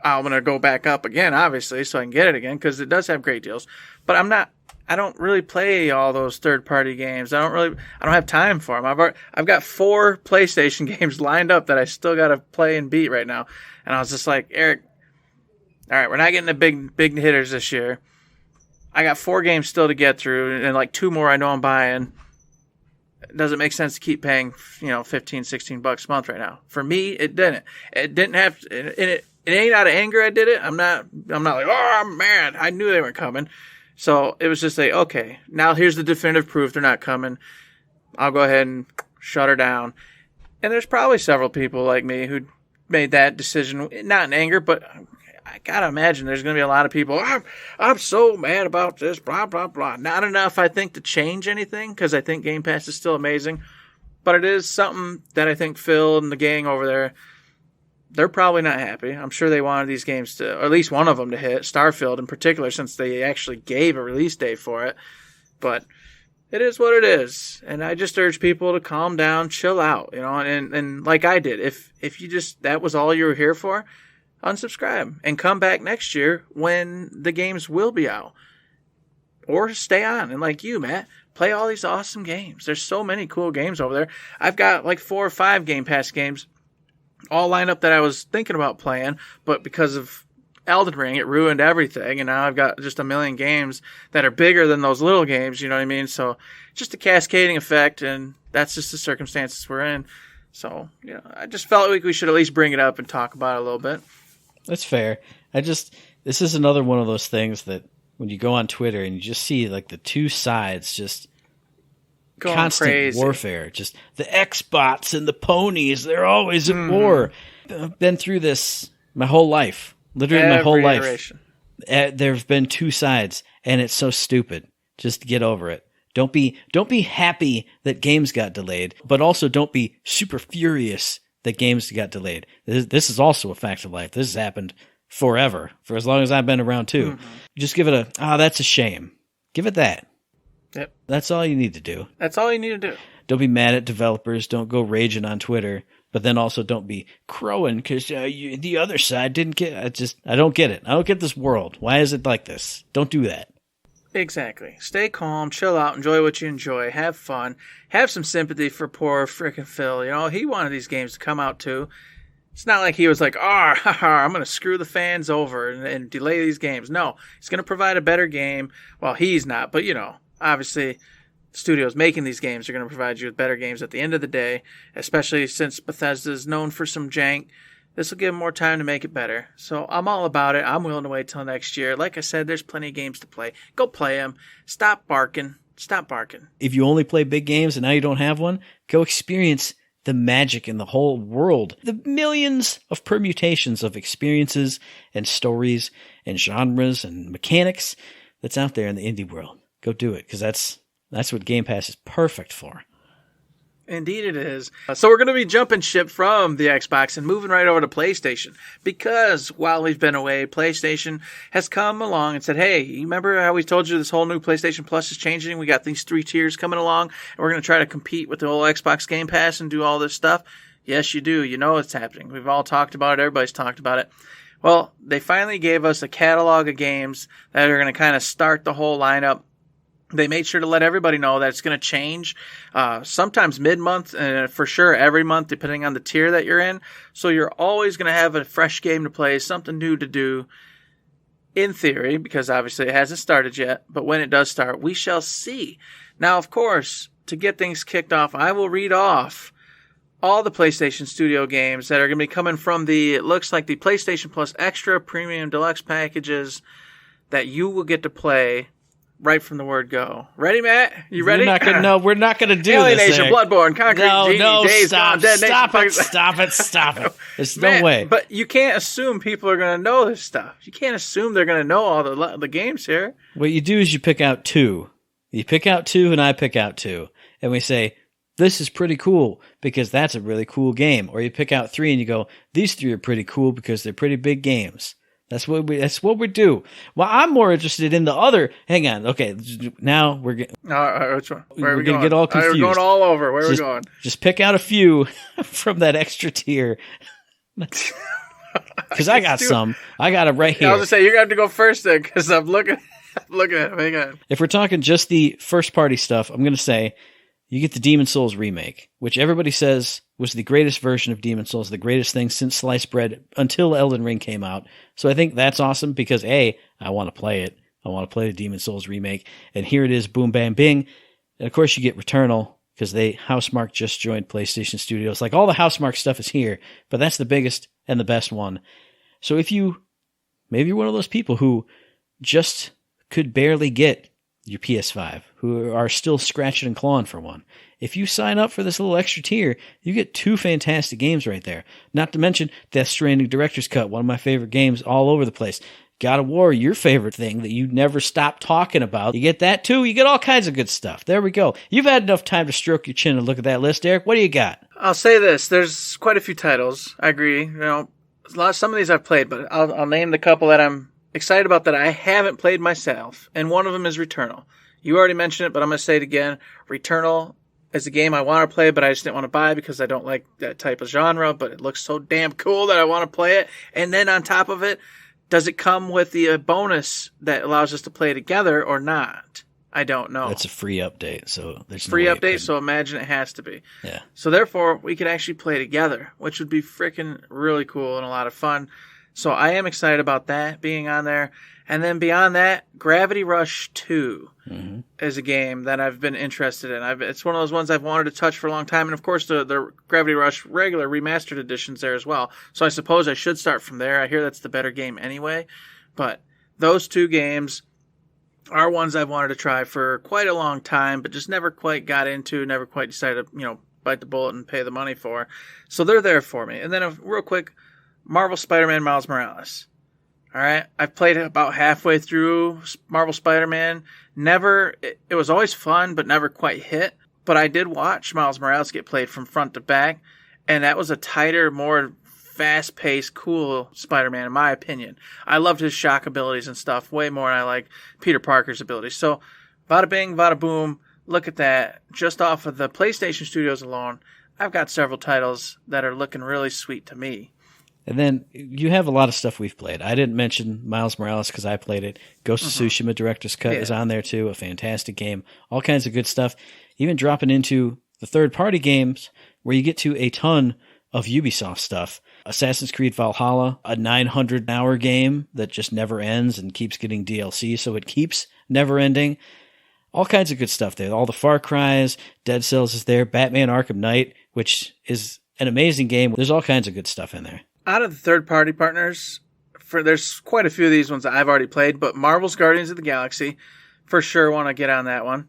I'm going to go back up again, obviously, so I can get it again, because it does have great deals. But I don't really play all those third-party games. I don't have time for them. I've got 4 PlayStation games lined up that I still got to play and beat right now. And I was just like, Eric, all right, we're not getting the big hitters this year. I got 4 games still to get through, and like 2 more I know I'm buying. It doesn't make sense to keep paying, $15, $16 a month right now. For me, it didn't. It didn't have to, and it ain't out of anger I did it. I'm not like, oh, I'm mad. I knew they weren't coming. So it was just like, okay, now here's the definitive proof they're not coming. I'll go ahead and shut her down. And there's probably several people like me who made that decision, not in anger, but I gotta imagine there's gonna be a lot of people. I'm so mad about this. Blah blah blah. Not enough, I think, to change anything because I think Game Pass is still amazing, but it is something that I think Phil and the gang over there, they're probably not happy. I'm sure they wanted these games to, or at least one of them to hit. Starfield in particular, since they actually gave a release date for it. But it is what it is, and I just urge people to calm down, chill out, and like I did. If you just that was all you were here for. Unsubscribe and come back next year when the games will be out. Or stay on and like you, Matt, play all these awesome games. There's so many cool games over there. I've got like 4 or 5 Game Pass games all lined up that I was thinking about playing, but because of Elden Ring, it ruined everything, and now I've got just a million games that are bigger than those little games, you know what I mean? So just a cascading effect, and that's just the circumstances we're in. So, I just felt like we should at least bring it up and talk about it a little bit. That's fair. This is another one of those things that when you go on Twitter and you just see like the two sides just going constant crazy. Warfare, just the Xbots and the ponies, they're always at war. I've been through this my whole life, literally my whole life. Iteration. There've been two sides, and it's so stupid. Just get over it. Don't be happy that games got delayed, but also don't be super furious that games got delayed. This is also a fact of life. This has happened forever, for as long as I've been around too. Mm-hmm. Just give it that's a shame. Give it that. Yep. That's all you need to do. That's all you need to do. Don't be mad at developers. Don't go raging on Twitter. But then also don't be crowing because the other side didn't get it. I don't get it. I don't get this world. Why is it like this? Don't do that. Exactly. Stay calm, chill out, enjoy what you enjoy, have fun, have some sympathy for poor frickin' Phil. You know, he wanted these games to come out too. It's not like he was like, I'm going to screw the fans over and delay these games. No, he's going to provide a better game. Well, he's not, but, you know, obviously studios making these games are going to provide you with better games at the end of the day, especially since Bethesda is known for some jank. This will give them more time to make it better. So I'm all about it. I'm willing to wait till next year. Like I said, there's plenty of games to play. Go play them. Stop barking. Stop barking. If you only play big games and now you don't have one, go experience the magic in the whole world. The millions of permutations of experiences and stories and genres and mechanics that's out there in the indie world. Go do it, because that's what Game Pass is perfect for. Indeed it is. So we're going to be jumping ship from the Xbox and moving right over to PlayStation, because while we've been away, PlayStation has come along and said, hey, you remember how we told you this whole new PlayStation Plus is changing? We got these 3 tiers coming along, and we're going to try to compete with the whole Xbox Game Pass and do all this stuff. Yes, you do. You know it's happening. We've all talked about it. Everybody's talked about it. Well, they finally gave us a catalog of games that are going to kind of start the whole lineup. They made sure to let everybody know that it's going to change sometimes mid-month, and for sure every month, depending on the tier that you're in. So you're always going to have a fresh game to play, something new to do, in theory, because obviously it hasn't started yet. But when it does start, we shall see. Now, of course, to get things kicked off, I will read off all the PlayStation Studio games that are going to be coming from it looks like the PlayStation Plus Extra Premium Deluxe packages that you will get to play right from the word go. Ready, Matt? You ready? We're not gonna do Alienation, this. Bloodborne, Concrete Genie, Days Gone, Dead Nation. Stop it. There's Matt, no way. But you can't assume people are going to know this stuff. You can't assume they're going to know all the games here. What you do is you pick out 2. You pick out 2 and I pick out 2. And we say, this is pretty cool because that's a really cool game. Or you pick out 3 and you go, these 3 are pretty cool because they're pretty big games. That's what we do. Well, I'm more interested in the other. Hang on. Okay. Now we're getting. Which one? Where are we going going? to get all confused. We're going all over. Where are we going? Just pick out a few from that extra tier. Because I got some. I got them right here. I was going to say, you're going to have to go first then, because I'm looking at them. Hang on. If we're talking just the first party stuff, I'm going to say you get the Demon's Souls remake, which everybody says was the greatest version of Demon's Souls, the greatest thing since sliced bread until Elden Ring came out. So I think that's awesome because A, I want to play it. I want to play the Demon's Souls remake. And here it is, boom, bam, bing. And of course you get Returnal because Housemarque just joined PlayStation Studios. Like all the Housemarque stuff is here, but that's the biggest and the best one. So if maybe you're one of those people who just could barely get your PS5, who are still scratching and clawing for one. If you sign up for this little extra tier, you get 2 fantastic games right there. Not to mention Death Stranding Director's Cut, one of my favorite games all over the place. God of War, your favorite thing that you never stop talking about. You get that too. You get all kinds of good stuff. There we go. You've had enough time to stroke your chin and look at that list, Eric. What do you got? I'll say this. There's quite a few titles. I agree. You know, some of these I've played, but I'll name the couple that I'm excited about that I haven't played myself, and one of them is Returnal. You already mentioned it, but I'm going to say it again. Returnal is a game I want to play, but I just didn't want to buy because I don't like that type of genre, but it looks so damn cool that I want to play it. And then on top of it, does it come with the bonus that allows us to play together or not? I don't know. That's a free update, so there's free no way update, so imagine it has to be. Yeah. So therefore, we could actually play together, which would be freaking really cool and a lot of fun. So I am excited about that being on there. And then beyond that, Gravity Rush 2 is a game that I've been interested in. It's one of those ones I've wanted to touch for a long time. And of course, the Gravity Rush regular remastered edition's there as well. So I suppose I should start from there. I hear that's the better game anyway. But those 2 games are ones I've wanted to try for quite a long time, but just never quite got into, never quite decided to, bite the bullet and pay the money for. So they're there for me. And then real quick, Marvel Spider-Man Miles Morales. All right, I've played about halfway through Marvel Spider-Man. It was always fun, but never quite hit. But I did watch Miles Morales get played from front to back, and that was a tighter, more fast-paced, cool Spider-Man, in my opinion. I loved his shock abilities and stuff way more than I like Peter Parker's abilities. So, bada bing, bada boom, look at that. Just off of the PlayStation Studios alone, I've got several titles that are looking really sweet to me. And then you have a lot of stuff we've played. I didn't mention Miles Morales because I played it. Ghost of Tsushima Director's Cut is on there too. A fantastic game. All kinds of good stuff. Even dropping into the third-party games where you get to a ton of Ubisoft stuff. Assassin's Creed Valhalla, a 900-hour game that just never ends and keeps getting DLC, so it keeps never ending. All kinds of good stuff there. All the Far Cries, Dead Cells is there. Batman Arkham Knight, which is an amazing game. There's all kinds of good stuff in there. Out of the third-party partners, there's quite a few of these ones that I've already played, but Marvel's Guardians of the Galaxy, for sure want to get on that one.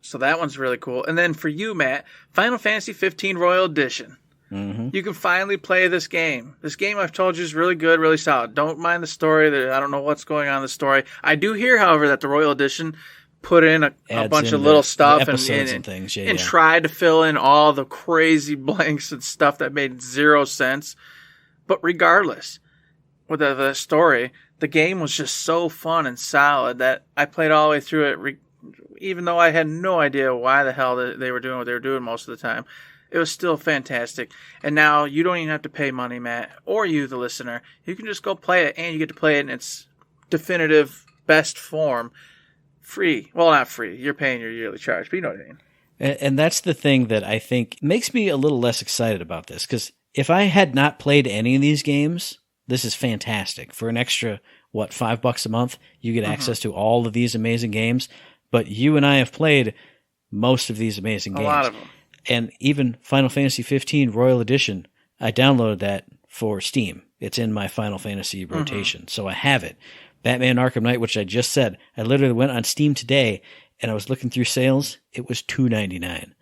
So that one's really cool. And then for you, Matt, Final Fantasy 15 Royal Edition. Mm-hmm. You can finally play this game. This game, I've told you, is really good, really solid. Don't mind the story. I don't know what's going on in the story. I do hear, however, that the Royal Edition put in a bunch of little stuff and things. And tried to fill in all the crazy blanks and stuff that made zero sense. But regardless, with the story, the game was just so fun and solid that I played all the way through it, even though I had no idea why the hell they were doing what they were doing most of the time. It was still fantastic. And now you don't even have to pay money, Matt, or you, the listener. You can just go play it, and you get to play it in its definitive best form. Free. Well, not free. You're paying your yearly charge, but you know what I mean. And that's the thing that I think makes me a little less excited about this, because if I had not played any of these games, this is fantastic. For an extra, $5 a month, you get access to all of these amazing games. But you and I have played most of these amazing games. A lot of them. And even Final Fantasy 15 Royal Edition, I downloaded that for Steam. It's in my Final Fantasy rotation, so I have it. Batman Arkham Knight, which I just said, I literally went on Steam today, and I was looking through sales. It was $2.99.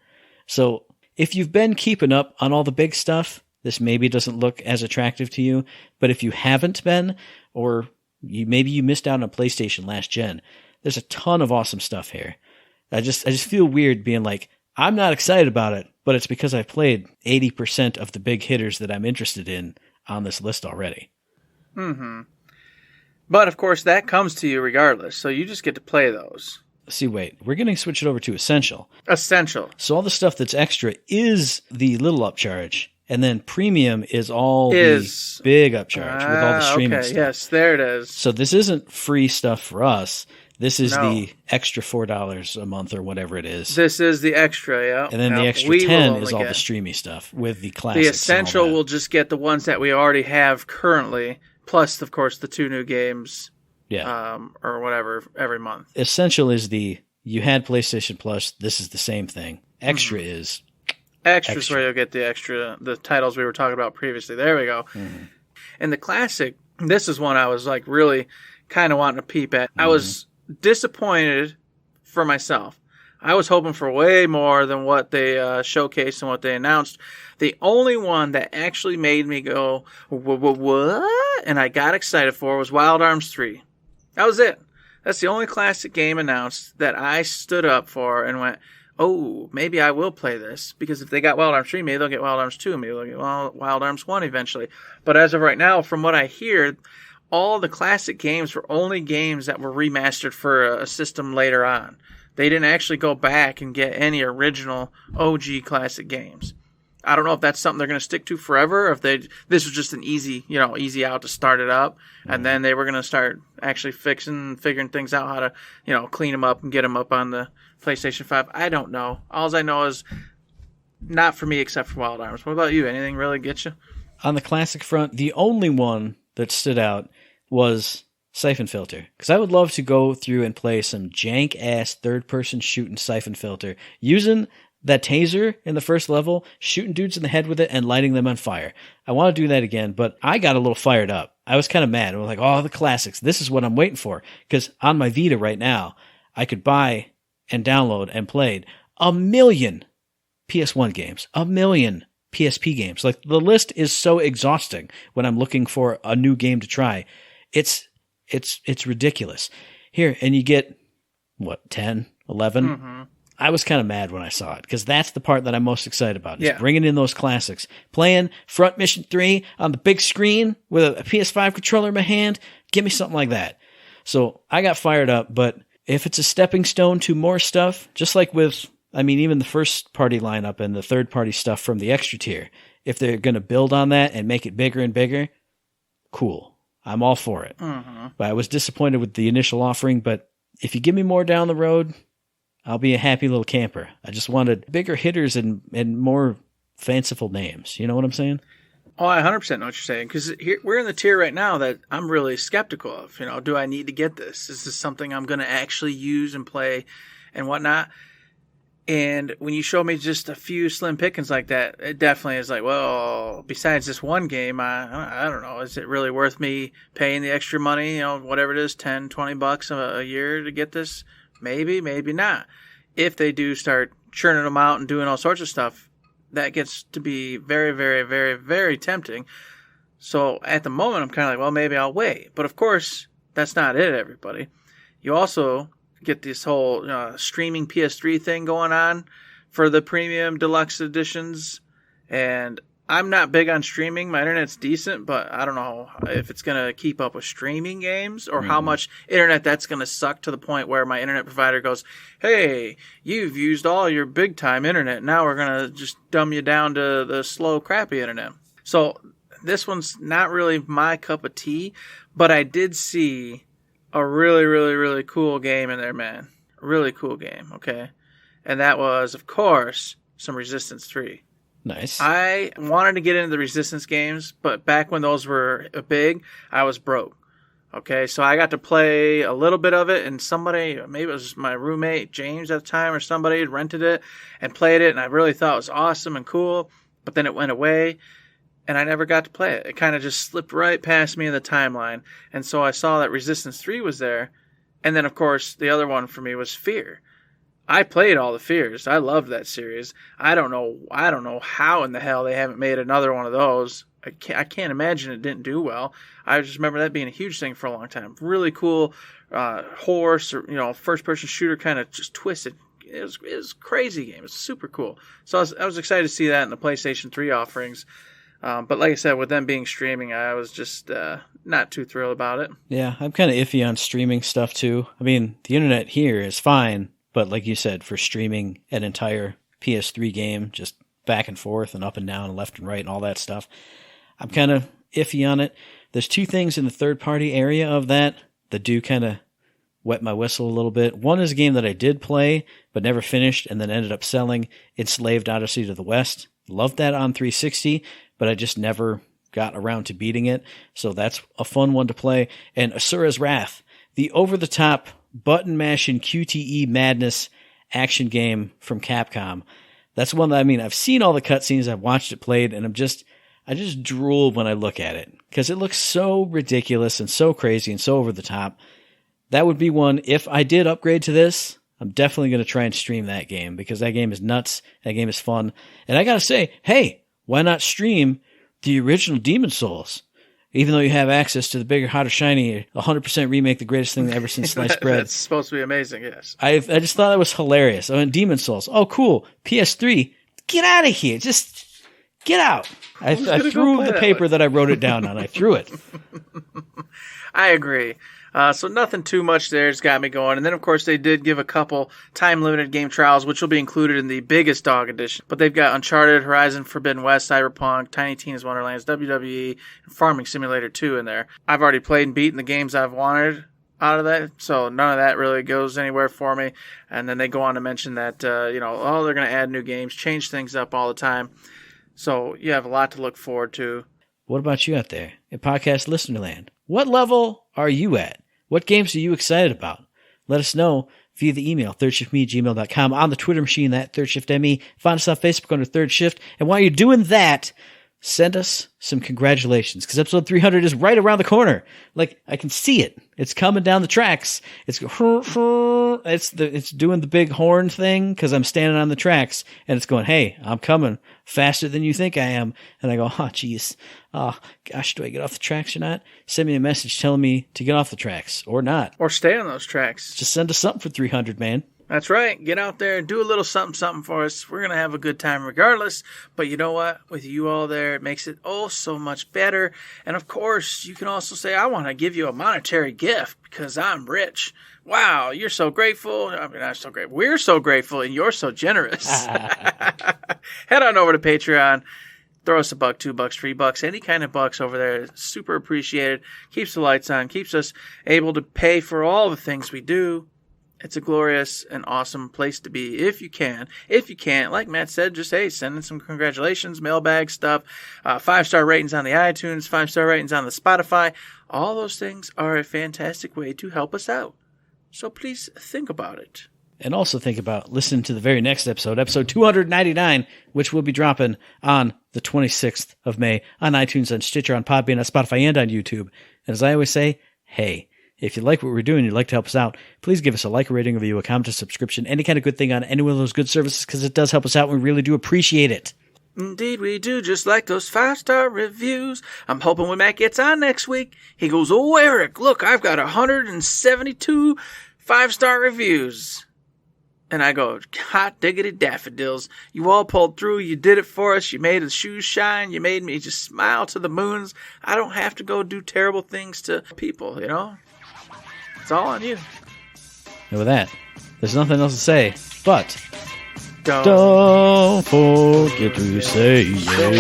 So if you've been keeping up on all the big stuff, this maybe doesn't look as attractive to you. But if you haven't been, or maybe you missed out on PlayStation last gen, there's a ton of awesome stuff here. I just feel weird being like, I'm not excited about it, but it's because I've played 80% of the big hitters that I'm interested in on this list already. Mm-hmm. But, of course, that comes to you regardless, so you just get to play those. See, wait, we're going to switch it over to Essential. Essential. So all the stuff that's extra is the little upcharge, and then Premium is all the big upcharge with all the streaming stuff. Yes, there it is. So this isn't free stuff for us. This is the extra $4 a month or whatever it is. This is the extra, yeah. And then the extra 10 is all the streamy stuff with the classics. The Essential will just get the ones that we already have currently, plus, of course, the 2 new games. Yeah. Or whatever, every month. Essential is you had PlayStation Plus, this is the same thing. Extra is... Extra is where you'll get the titles we were talking about previously. There we go. Mm-hmm. And the classic, this is one I was like really kind of wanting to peep at. I was disappointed for myself. I was hoping for way more than what they showcased and what they announced. The only one that actually made me go, what? And I got excited for was Wild Arms 3. That was it. That's the only classic game announced that I stood up for and went, oh, maybe I will play this. Because if they got Wild Arms 3, maybe they'll get Wild Arms 2. Maybe they'll get Wild Arms 1 eventually. But as of right now, from what I hear, all the classic games were only games that were remastered for a system later on. They didn't actually go back and get any original OG classic games. I don't know if that's something they're going to stick to forever, or if this was just an easy out to start it up, and then they were going to start actually figuring things out how to, clean them up and get them up on the PlayStation 5. I don't know. All I know is not for me except for Wild Arms. What about you? Anything really get you? On the classic front, the only one that stood out was Siphon Filter, because I would love to go through and play some jank-ass third-person shooting Siphon Filter using that taser in the first level, shooting dudes in the head with it and lighting them on fire. I want to do that again, but I got a little fired up. I was kind of mad. I was like, oh, the classics. This is what I'm waiting for. Because on my Vita right now, I could buy and download and played 1 million PS1 games, 1 million PSP games. Like, the list is so exhausting when I'm looking for a new game to try. It's ridiculous. Here, and you get, 10, 11? Mm-hmm. I was kind of mad when I saw it because that's the part that I'm most excited about. Is Yeah. bringing in those classics, playing Front Mission 3 on the big screen with a PS5 controller in my hand. Give me something like that. So I got fired up, but if it's a stepping stone to more stuff, just like with, I mean, even the first party lineup and the third party stuff from the extra tier, if they're going to build on that and make it bigger and bigger, cool. I'm all for it. Mm-hmm. But I was disappointed with the initial offering, but if you give me more down the road, I'll be a happy little camper. I just wanted bigger hitters and more fanciful names. You know what I'm saying? Oh, I 100% know what you're saying, because we're in the tier right now that I'm really skeptical of. You know, do I need to get this? Is this something I'm going to actually use and play and whatnot? And when you show me just a few slim pickings like that, it definitely is like, well, besides this one game, I don't know, is it really worth me paying the extra money, you know, whatever it is, $10-20 a year to get this? Maybe, maybe not. If they do start churning them out and doing all sorts of stuff, that gets to be very, very, very, very tempting. So at the moment, I'm kind of like, well, maybe I'll wait. But of course, that's not it, everybody. You also get this whole streaming PS3 thing going on for the premium deluxe editions. And I'm not big on streaming. My internet's decent, but I don't know if it's going to keep up with streaming games or how much internet that's going to suck to the point where my internet provider goes, hey, you've used all your big time internet. Now we're going to just dumb you down to the slow, crappy internet. So this one's not really my cup of tea, but I did see a really, really, really cool game in there, man. A really cool game, okay? And that was, of course, some Resistance 3. Nice. I wanted to get into the Resistance games, but back when those were big, I was broke. Okay, so I got to play a little bit of it, and somebody, maybe it was my roommate, James at the time, or somebody had rented it and played it, and I really thought it was awesome and cool, but then it went away, and I never got to play it. It kind of just slipped right past me in the timeline, and so I saw that Resistance 3 was there, and then, of course, the other one for me was Fear. I played all the Fears. I loved that series. I don't know how in the hell they haven't made another one of those. I can't imagine it didn't do well. I just remember that being a huge thing for a long time. Really cool horse or first person shooter kind of just twisted. It was a crazy game. It was super cool. So I was excited to see that in the PlayStation 3 offerings. But like I said, with them being streaming, I was just not too thrilled about it. Yeah, I'm kind of iffy on streaming stuff too. I mean, the internet here is fine, but like you said, for streaming an entire PS3 game, just back and forth and up and down and left and right and all that stuff, I'm kind of iffy on it. There's two things in the third-party area of that do kind of wet my whistle a little bit. One is a game that I did play but never finished and then ended up selling, Enslaved Odyssey to the West. Loved that on 360, but I just never got around to beating it. So that's a fun one to play. And Asura's Wrath, the over-the-top button-mashing QTE madness action game from Capcom. That's one that, I've seen all the cutscenes, I've watched it played, and I just drool when I look at it because it looks so ridiculous and so crazy and so over the top. That would be one. If I did upgrade to this, I'm definitely going to try and stream that game because that game is nuts. That game is fun. And I got to say, hey, why not stream the original Demon Souls? Even though you have access to the bigger, hotter, shiny, 100% remake, the greatest thing ever since sliced bread. That's supposed to be amazing, yes. I just thought that was hilarious. I mean, Demon Souls. Oh, cool. PS3. Get out of here. Just get out. I threw the paper that I wrote it down on. I threw it. I agree. So nothing too much there has got me going. And then, of course, they did give a couple time-limited game trials, which will be included in the biggest dog edition. But they've got Uncharted, Horizon Forbidden West, Cyberpunk, Tiny Tina's Wonderlands, WWE, and Farming Simulator 2 in there. I've already played and beaten the games I've wanted out of that, so none of that really goes anywhere for me. And then they go on to mention that, they're going to add new games, change things up all the time. So you have a lot to look forward to. What about you out there in podcast listener land? What level are you at? What games are you excited about? Let us know via the email, thirdshiftme@gmail.com, on the Twitter machine, that ThirdShiftME. Find us on Facebook under Third Shift. And while you're doing that, send us some congratulations, because episode 300 is right around the corner. Like, I can see it. It's coming down the tracks. It's doing the big horn thing, because I'm standing on the tracks, and it's going, hey, I'm coming faster than you think I am. And I go, oh, geez. Oh, gosh, do I get off the tracks or not? Send me a message telling me to get off the tracks, or not. Or stay on those tracks. Just send us something for 300, man. That's right. Get out there and do a little something for us. We're going to have a good time regardless. But you know what? With you all there, it makes it oh so much better. And of course, you can also say, I want to give you a monetary gift because I'm rich. Wow, you're so grateful. I mean, I'm so grateful. We're so grateful and you're so generous. Head on over to Patreon. Throw us $1, $2, $3, any kind of bucks over there. Super appreciated. Keeps the lights on. Keeps us able to pay for all the things we do. It's a glorious and awesome place to be if you can. If you can't, like Matt said, just, hey, send in some congratulations, mailbag stuff, 5-star ratings on the iTunes, 5-star ratings on the Spotify. All those things are a fantastic way to help us out. So please think about it. And also think about listening to the very next episode, episode 299, which will be dropping on the 26th of May on iTunes, on Stitcher, on Podbean, on Spotify, and on YouTube. And as I always say, hey, if you like what we're doing, you'd like to help us out, please give us a like, a rating, a review, a comment, a subscription, any kind of good thing on any one of those good services, because it does help us out. We really do appreciate it. Indeed we do, just like those 5-star reviews. I'm hoping when Matt gets on next week, he goes, oh, Eric, look, I've got 172 5-star reviews. And I go, hot diggity daffodils. You all pulled through. You did it for us. You made the shoes shine. You made me just smile to the moons. I don't have to go do terrible things to people, you know? It's all on you. And with that, there's nothing else to say, but Don't forget to say yeah.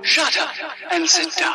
Shut up and sit down.